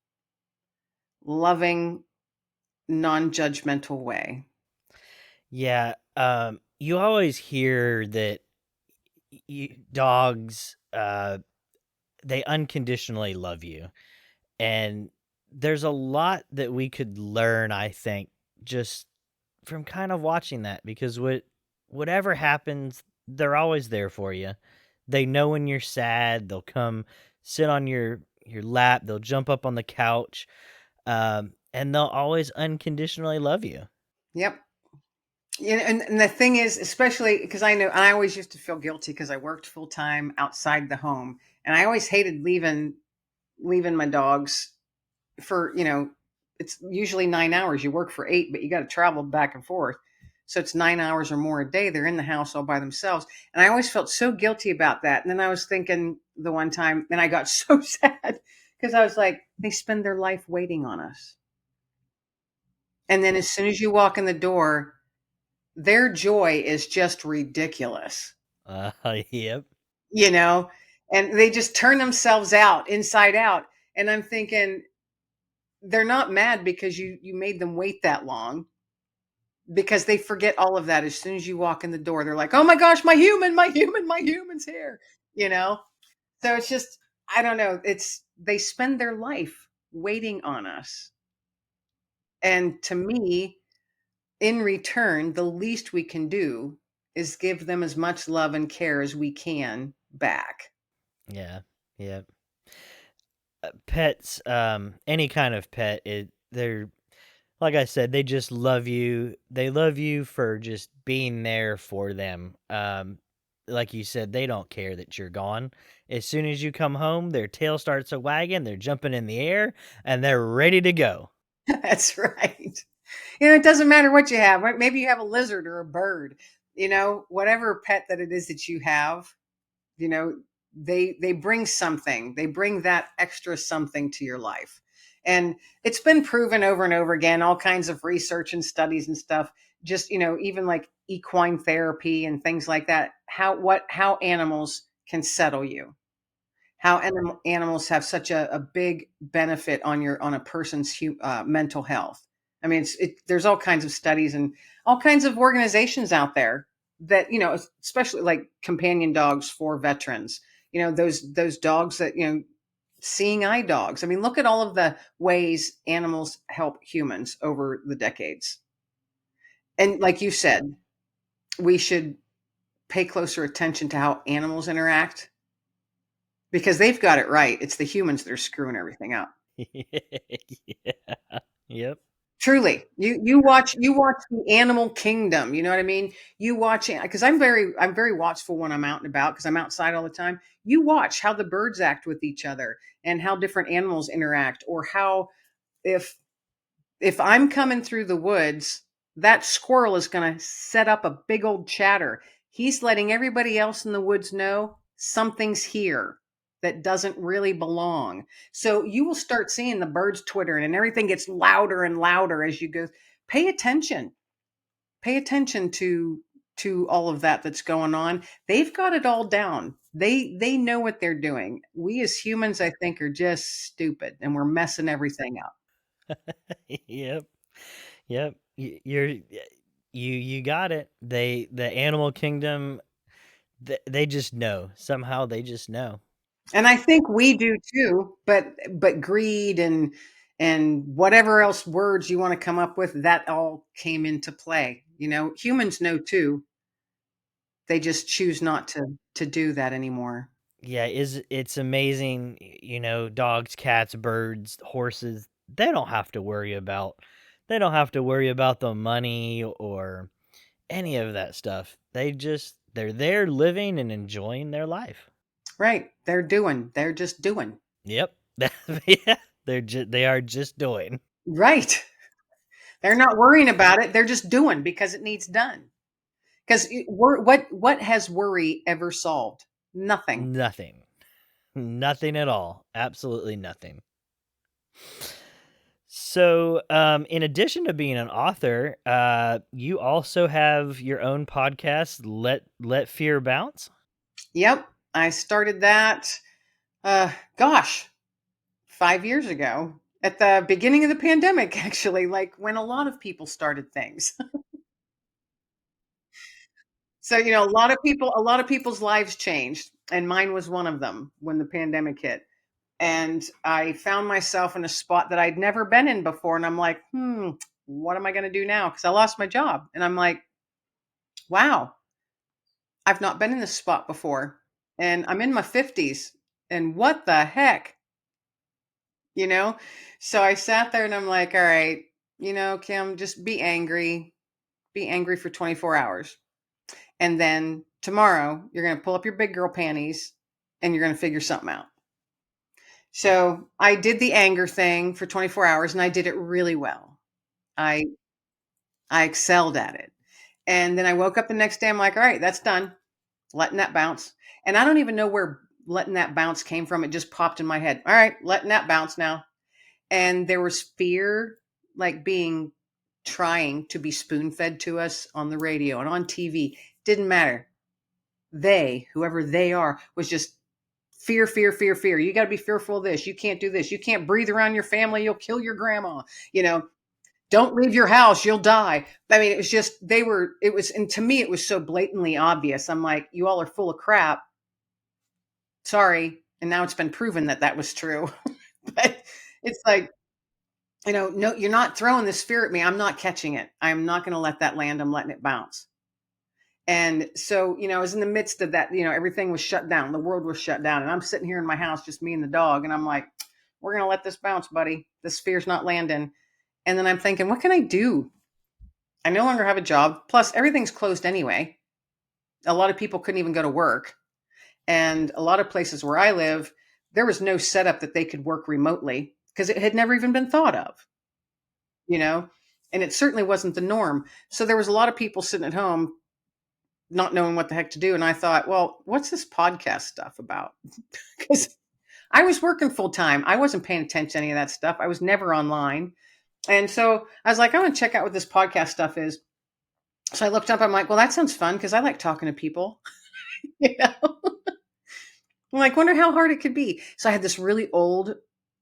loving, non-judgmental way. Yeah, you always hear that dogs, they unconditionally love you, and there's a lot that we could learn, I think, just from kind of watching that, because whatever happens, they're always there for you. They know when you're sad, they'll come sit on your lap, they'll jump up on the couch, and they'll always unconditionally love you. Yep. And the thing is, especially because I know I always used to feel guilty because I worked full time outside the home, and I always hated leaving my dogs for it's usually 9 hours. You work for 8, but you got to travel back and forth, so it's 9 hours or more a day. They're in the house all by themselves, and I always felt so guilty about that. And then I was thinking the one time, and I got so sad because I was like, they spend their life waiting on us, and then as soon as you walk in the door, their joy is just ridiculous, Uh, yep. you know, and they just turn themselves out inside out. And I'm thinking they're not mad because you made them wait that long, because they forget all of that as soon as you walk in the door. They're like, "Oh my gosh, my human's here." You know? So it's just I don't know, it's they spend their life waiting on us. And to me, in return, the least we can do is give them as much love and care as we can back. Yeah. Yeah. Pets, any kind of pet, they're like I said, they just love you. They love you for just being there for them. Like you said, they don't care that you're gone. As soon as you come home, their tail starts a wagging, they're jumping in the air, and they're ready to go. That's right. It doesn't matter what you have. Right? Maybe you have a lizard or a bird, whatever pet that it is that you have, you know, they bring something. They bring that extra something to your life. And it's been proven over and over again, all kinds of research and studies and stuff, just, even like equine therapy and things like that, how animals can settle you, how animals have such a big benefit on a person's mental health. I mean, there's all kinds of studies and all kinds of organizations out there that especially like companion dogs for veterans. Those dogs that seeing eye dogs. I mean, look at all of the ways animals help humans over the decades. And like you said, we should pay closer attention to how animals interact, because they've got it right. It's the humans that are screwing everything up. Yeah. Yep. Truly, you watch the animal kingdom. You know what I mean? You watch it because I'm very watchful when I'm out and about because I'm outside all the time. You watch how the birds act with each other and how different animals interact, or how if I'm coming through the woods, that squirrel is going to set up a big old chatter. He's letting everybody else in the woods know something's here that doesn't really belong. So you will start seeing the birds twittering and everything gets louder and louder as you go. Pay attention. Pay attention to all of that that's going on. They've got it all down. They know what they're doing. We as humans, I think, are just stupid and we're messing everything up. Yep. Yep. You got it. The animal kingdom, they just know. Somehow they just know. And I think we do too, but greed and whatever else words you want to come up with, that all came into play. Humans know too. They just choose not to do that anymore. Yeah, it's amazing, dogs, cats, birds, horses, they don't have to worry about the money or any of that stuff. They're there living and enjoying their life. Right. They're just doing. Yep. Yeah, they are just doing. Right. They're not worrying about it. They're just doing because it needs done. Because what has worry ever solved? Nothing. Nothing. Nothing at all. Absolutely nothing. So, in addition to being an author, you also have your own podcast, Let Fear Bounce. Yep. I started that, gosh, 5 years ago at the beginning of the pandemic, actually, like when a lot of people started things. So, a lot of people's lives changed, and mine was one of them when the pandemic hit. And I found myself in a spot that I'd never been in before. And I'm like, what am I going to do now? Because I lost my job. And I'm like, wow, I've not been in this spot before. And I'm in my 50s. And what the heck? You know? So I sat there and I'm like, all right, Kim, just be angry. Be angry for 24 hours. And then tomorrow, you're going to pull up your big girl panties and you're going to figure something out. So I did the anger thing for 24 hours and I did it really well. I I excelled at it. And then I woke up the next day. I'm like, all right, that's done. Letting that bounce. And I don't even know where letting that bounce came from. It just popped in my head. All right, letting that bounce now. And there was fear, like trying to be spoon fed to us on the radio and on TV. Didn't matter. Whoever they are, was just fear, fear, fear, fear. You got to be fearful of this. You can't do this. You can't breathe around your family. You'll kill your grandma. You know, don't leave your house. You'll die. I mean, it was just, and to me, it was so blatantly obvious. I'm like, you all are full of crap. Sorry. And now it's been proven that that was true. But it's like, no, you're not throwing this fear at me. I'm not catching it. I'm not going to let that land. I'm letting it bounce. And so, I was in the midst of that, everything was shut down. The world was shut down. And I'm sitting here in my house, just me and the dog. And I'm like, we're going to let this bounce, buddy. This fear's not landing. And then I'm thinking, what can I do? I no longer have a job. Plus, everything's closed anyway. A lot of people couldn't even go to work. And a lot of places where I live, there was no setup that they could work remotely because it had never even been thought of, you know, and it certainly wasn't the norm. So there was a lot of people sitting at home not knowing what the heck to do. And I thought, well, what's this podcast stuff about? Because I was working full time. I wasn't paying attention to any of that stuff. I was never online. And so I was like, I want to check out what this podcast stuff is. So I looked up, I'm like, well, that sounds fun because I like talking to people. I'm like, wonder how hard it could be. So I had this really old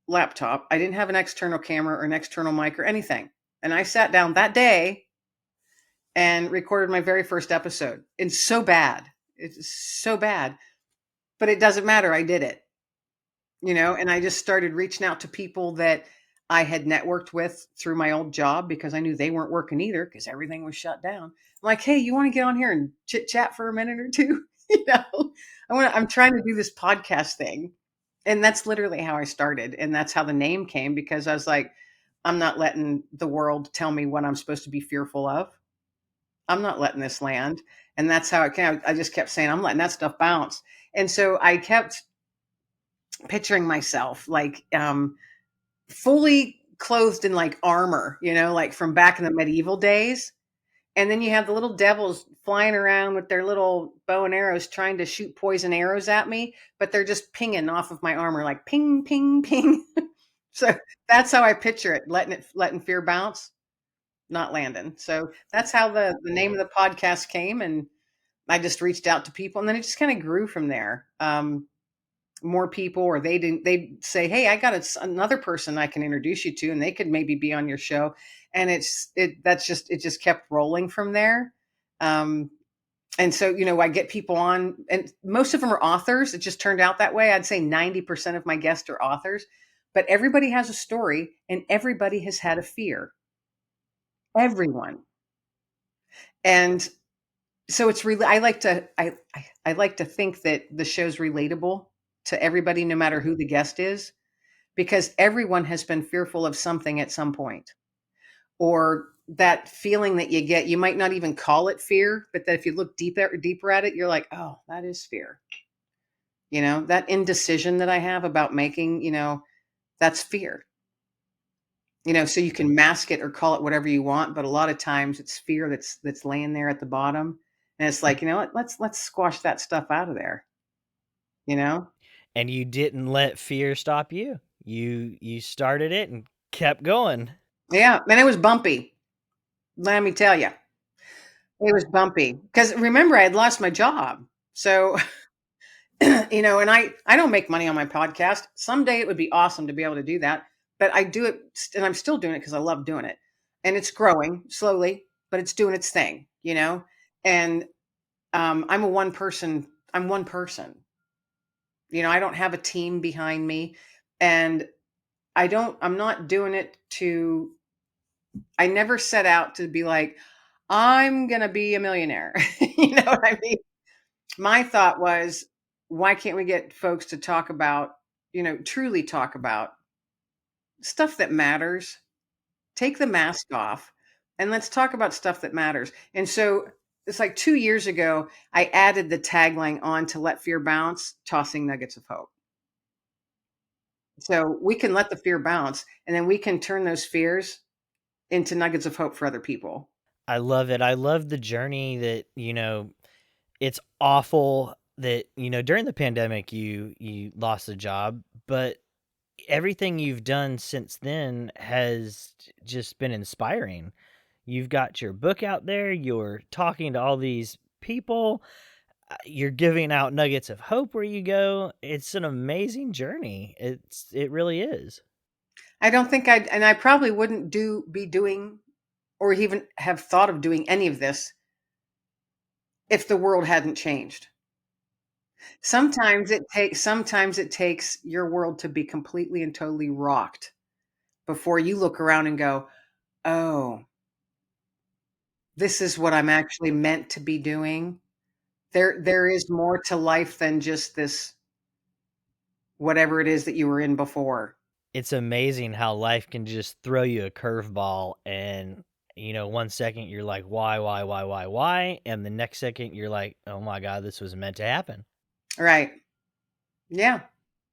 laptop. I didn't have an external camera or an external mic or anything. And I sat down that day and recorded my very first episode. It's so bad. It's so bad. But it doesn't matter. I did it. And I just started reaching out to people that I had networked with through my old job because I knew they weren't working either because everything was shut down. I'm like, hey, you want to get on here and chit chat for a minute or two? I'm trying to do this podcast thing. And that's literally how I started. And that's how the name came because I was like, I'm not letting the world tell me what I'm supposed to be fearful of. I'm not letting this land. And that's how it came. I just kept saying, I'm letting that stuff bounce. And so I kept picturing myself like fully clothed in like armor, like from back in the medieval days. And then you have the little devils flying around with their little bow and arrows trying to shoot poison arrows at me, but they're just pinging off of my armor like ping, ping, ping. So that's how I picture it, letting fear bounce, not landing. So that's how the name of the podcast came. And I just reached out to people and then it just kind of grew from there. More people, or they'd say, hey, I got another person I can introduce you to and they could maybe be on your show. And it just kept rolling from there. And so, I get people on, and most of them are authors. It just turned out that way. I'd say 90% of my guests are authors, but everybody has a story and everybody has had a fear. Everyone. And so it's really, I like to think that the show's relatable to everybody, no matter who the guest is, because everyone has been fearful of something at some point. Or that feeling that you get, you might not even call it fear, but that if you look deeper at it, you're like, oh, that is fear. That indecision that I have about making, that's fear. So you can mask it or call it whatever you want, but a lot of times it's fear that's laying there at the bottom. And it's like, you know what, let's squash that stuff out of there, you know? And you didn't let fear stop you. You started it and kept going. Yeah. And it was bumpy. Let me tell you, it was bumpy because remember I had lost my job. So, and I don't make money on my podcast. Someday it would be awesome to be able to do that, but I do it and I'm still doing it because I love doing it. And it's growing slowly, but it's doing its thing, and I'm one person. I don't have a team behind me, and I'm not doing it I never set out to be like, I'm going to be a millionaire. You know what I mean? My thought was, why can't we get folks to talk about, truly talk about stuff that matters? Take the mask off and let's talk about stuff that matters. And so it's like 2 years ago, I added the tagline on to Let Fear Bounce, tossing nuggets of hope. So we can let the fear bounce and then we can turn those fears into nuggets of hope for other people. I love it. I love the journey that, it's awful that, during the pandemic you lost a job, but everything you've done since then has just been inspiring. You've got your book out there, you're talking to all these people, you're giving out nuggets of hope where you go. It's an amazing journey. It really is. I don't think and I probably wouldn't be doing or even have thought of doing any of this if the world hadn't changed. Sometimes it takes your world to be completely and totally rocked before you look around and go, "Oh, this is what I'm actually meant to be doing." There is more to life than just this whatever it is that you were in before. It's amazing how life can just throw you a curveball and, 1 second you're like, why? And the next second you're like, oh my God, this was meant to happen. Right. Yeah.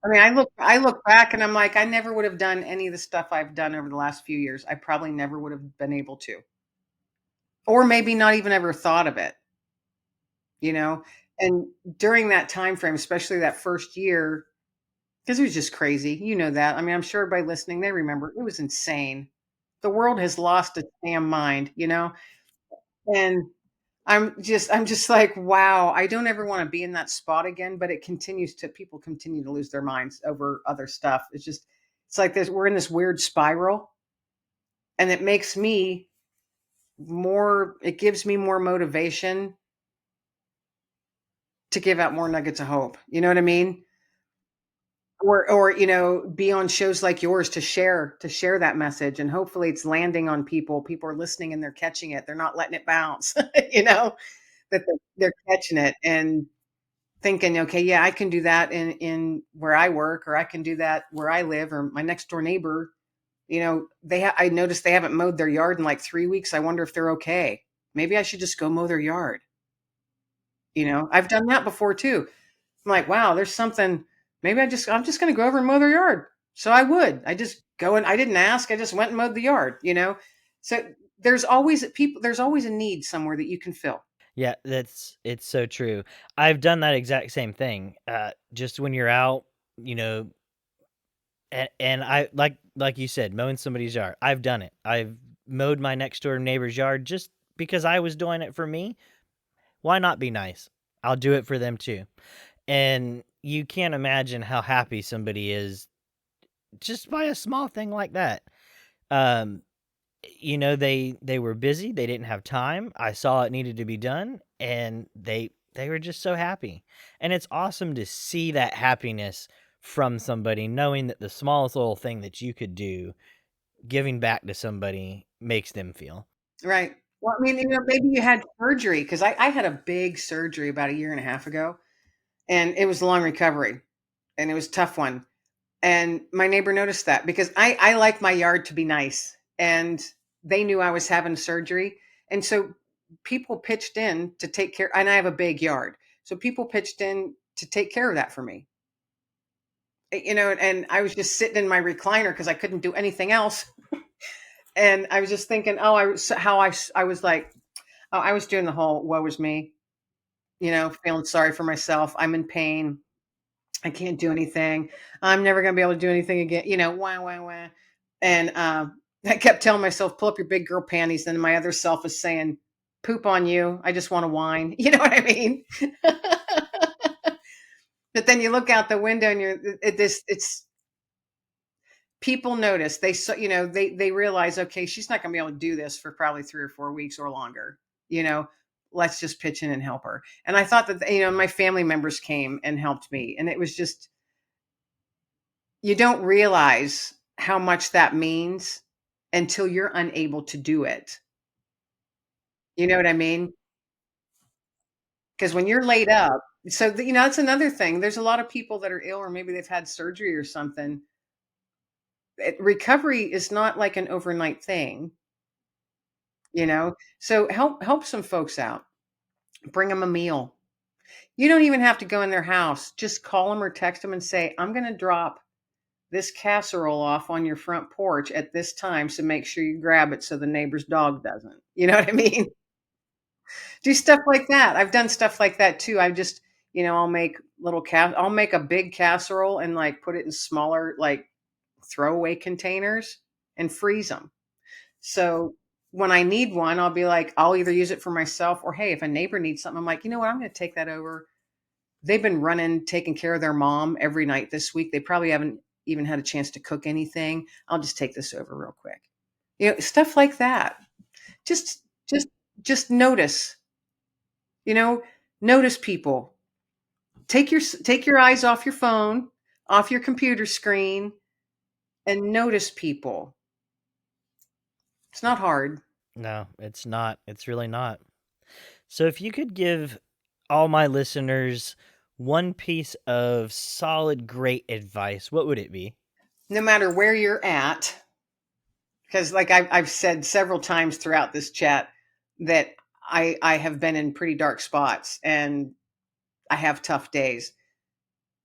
I mean, I look back and I'm like, I never would have done any of the stuff I've done over the last few years. I probably never would have been able to. Or maybe not even ever thought of it, you know? And during that time frame, especially that first year, because it was just crazy. You know that. I mean, I'm sure everybody listening, they remember it was insane. The world has lost its damn mind, And I'm just like, wow, I don't ever want to be in that spot again, but people continue to lose their minds over other stuff. It's like we're in this weird spiral, and it gives me more motivation to give out more nuggets of hope. You know what I mean? Or be on shows like yours to share that message, and hopefully it's landing on people are listening and they're catching it, they're not letting it bounce. That they're catching it and thinking, okay, yeah, I can do that in where I work, or I can do that where I live, or my next door neighbor, I noticed they haven't mowed their yard in like 3 weeks. I wonder if they're okay. Maybe I should just go mow their yard. I've done that before too. I'm like, wow, there's something. Maybe I'm just going to go over and mow their yard. So I just go and I didn't ask. I just went and mowed the yard. So there's always a need somewhere that you can fill. Yeah, it's so true. I've done that exact same thing. Just when you're out, you know, and I like you said, mowing somebody's yard. I've done it. I've mowed my next door neighbor's yard just because I was doing it for me. Why not be nice? I'll do it for them too. And you can't imagine how happy somebody is just by a small thing like that. Um, they were busy, they didn't have time. I saw it needed to be done, and they were just so happy. And it's awesome to see that happiness from somebody, knowing that the smallest little thing that you could do, giving back to somebody, makes them feel. Right. Well, I mean, maybe you had surgery, because I had a big surgery about a year and a half ago, and it was a long recovery, and it was a tough one. And my neighbor noticed that, because I like my yard to be nice, and they knew I was having surgery. And so people pitched in to take care, and I have a big yard. So people pitched in to take care of that for me. And I was just sitting in my recliner because I couldn't do anything else. And I was just thinking, oh, I was like, oh, I was doing the whole woe is me, feeling sorry for myself. I'm in pain. I can't do anything. I'm never going to be able to do anything again. Wah, wah, wah. And I kept telling myself, pull up your big girl panties. And my other self is saying, poop on you. I just want to whine. You know what I mean? But then you look out the window and it's people notice. They realize, okay, she's not going to be able to do this for probably 3 or 4 weeks or longer. You know, let's just pitch in and help her. And I thought that, my family members came and helped me. And it was just, you don't realize how much that means until you're unable to do it. You know what I mean? Because when you're laid up, so that's another thing. There's a lot of people that are ill, or maybe they've had surgery or something. Recovery is not like an overnight thing, So help some folks out. Bring them a meal. You don't even have to go in their house. Just call them or text them and say, I'm going to drop this casserole off on your front porch at this time, so make sure you grab it so the neighbor's dog doesn't. You know what I mean? Do stuff like that. I've done stuff like that too. I just, I'll make I'll make a big casserole and like put it in smaller, like throwaway containers and freeze them. So when I need one, I'll be like, I'll either use it for myself, or hey, if a neighbor needs something, I'm like, you know what, I'm going to take that over. They've been taking care of their mom every night this week. They probably haven't even had a chance to cook anything. I'll just take this over real quick. Stuff like that. Just, just, just notice, you know, notice people. Take your eyes off your phone, off your computer screen, and notice people. It's not hard. No, it's not. It's really not. So if you could give all my listeners one piece of solid, great advice, what would it be? No matter where you're at, because like I've said several times throughout this chat, that I have been in pretty dark spots, and I have tough days,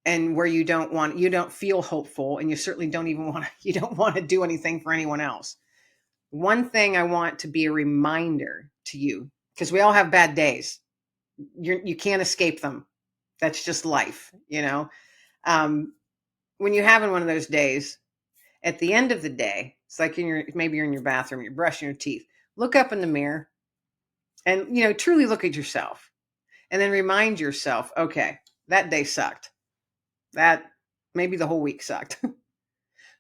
and where you don't feel hopeful, and you certainly you don't want to do anything for anyone else. One thing I want to be a reminder to you, because we all have bad days. You can't escape them. That's just life, when you're having one of those days, at the end of the day, it's like maybe you're in your bathroom, you're brushing your teeth. Look up in the mirror and, truly look at yourself, and then remind yourself, okay, that day sucked. That maybe the whole week sucked,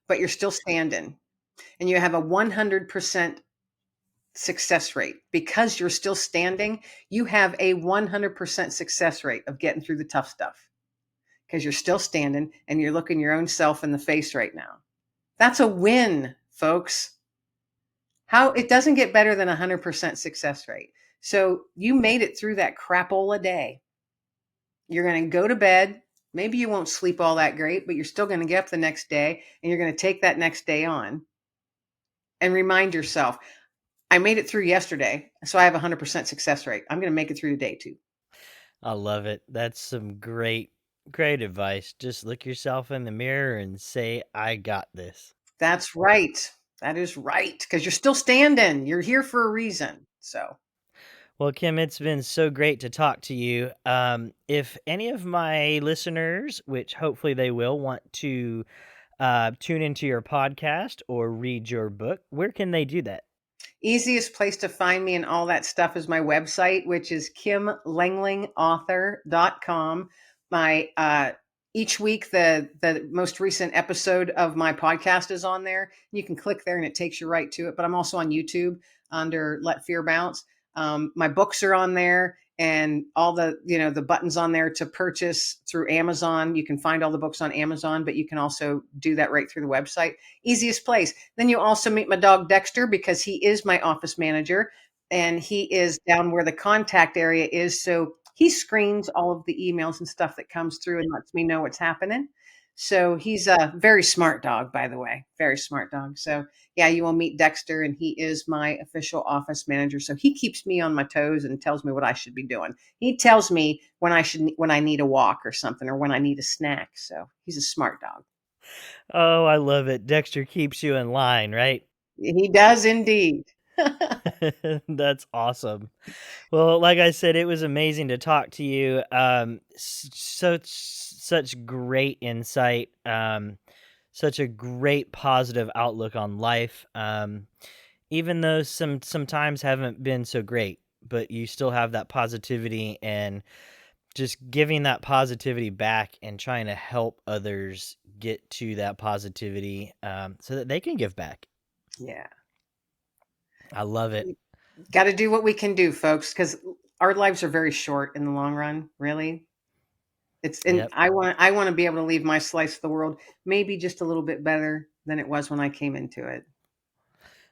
but you're still standing, and you have a 100% success rate. Because you're still standing, you have a 100% success rate of getting through the tough stuff, because you're still standing and you're looking your own self in the face right now. That's a win, folks. It doesn't get better than 100% success rate. So you made it through that crapola day. You're going to go to bed. Maybe you won't sleep all that great, but you're still going to get up the next day, and you're going to take that next day on and remind yourself, I made it through yesterday, so I have a 100% success rate. I'm going to make it through today too. I love it. That's some great, great advice. Just look yourself in the mirror and say, I got this. That's right. That is right. Because you're still standing. You're here for a reason. So, Well, Kim, it's been so great to talk to you. If any of my listeners, which hopefully they will, want to tune into your podcast or read your book, where can they do that? easiest place to find me and all that stuff is my website, which is kimlenglingauthor.com. My each week, the most recent episode of my podcast is on there. You can click there and it takes you right to it. But I'm also on YouTube under Let Fear Bounce. My books are on there, and all the buttons on there to purchase through Amazon. You can find all the books on Amazon, but you can also do that right through the website. Easiest place. Then you also meet my dog Dexter, because he is my office manager, and he is down where the contact area is. So he screens all of the emails and stuff that comes through and lets me know what's happening. So he's a very smart dog, by the way, very smart dog. So yeah, you will meet Dexter, and he is my official office manager. So he keeps me on my toes and tells me what I should be doing. He tells me when I need a walk or something, or when I need a snack. So he's a smart dog. Oh, I love it. Dexter keeps you in line, right? He does indeed. That's awesome. Well, like I said, it was amazing to talk to you. Such great insight. Such a great positive outlook on life. Even though sometimes haven't been so great, but you still have that positivity, and just giving that positivity back and trying to help others get to that positivity, so that they can give back. Yeah. I love it. Got to do what we can do, folks, because our lives are very short in the long run. Really, Yep. I want to be able to leave my slice of the world maybe just a little bit better than it was when I came into it.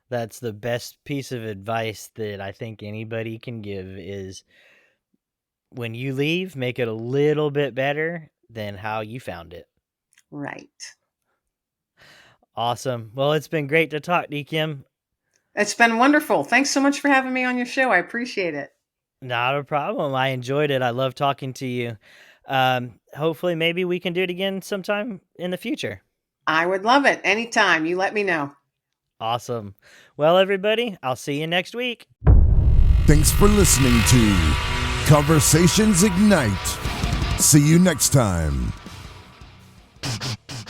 That's the best piece of advice that I think anybody can give, is when you leave, make it a little bit better than how you found it. Right. Awesome. Well, it's been great to talk to you, Kim. It's been wonderful. Thanks so much for having me on your show. I appreciate it. Not a problem. I enjoyed it. I love talking to you. Hopefully maybe we can do it again sometime in the future. I would love it. Anytime. You let me know. Awesome. Well, everybody, I'll see you next week. Thanks for listening to Conversations Ignite. See you next time.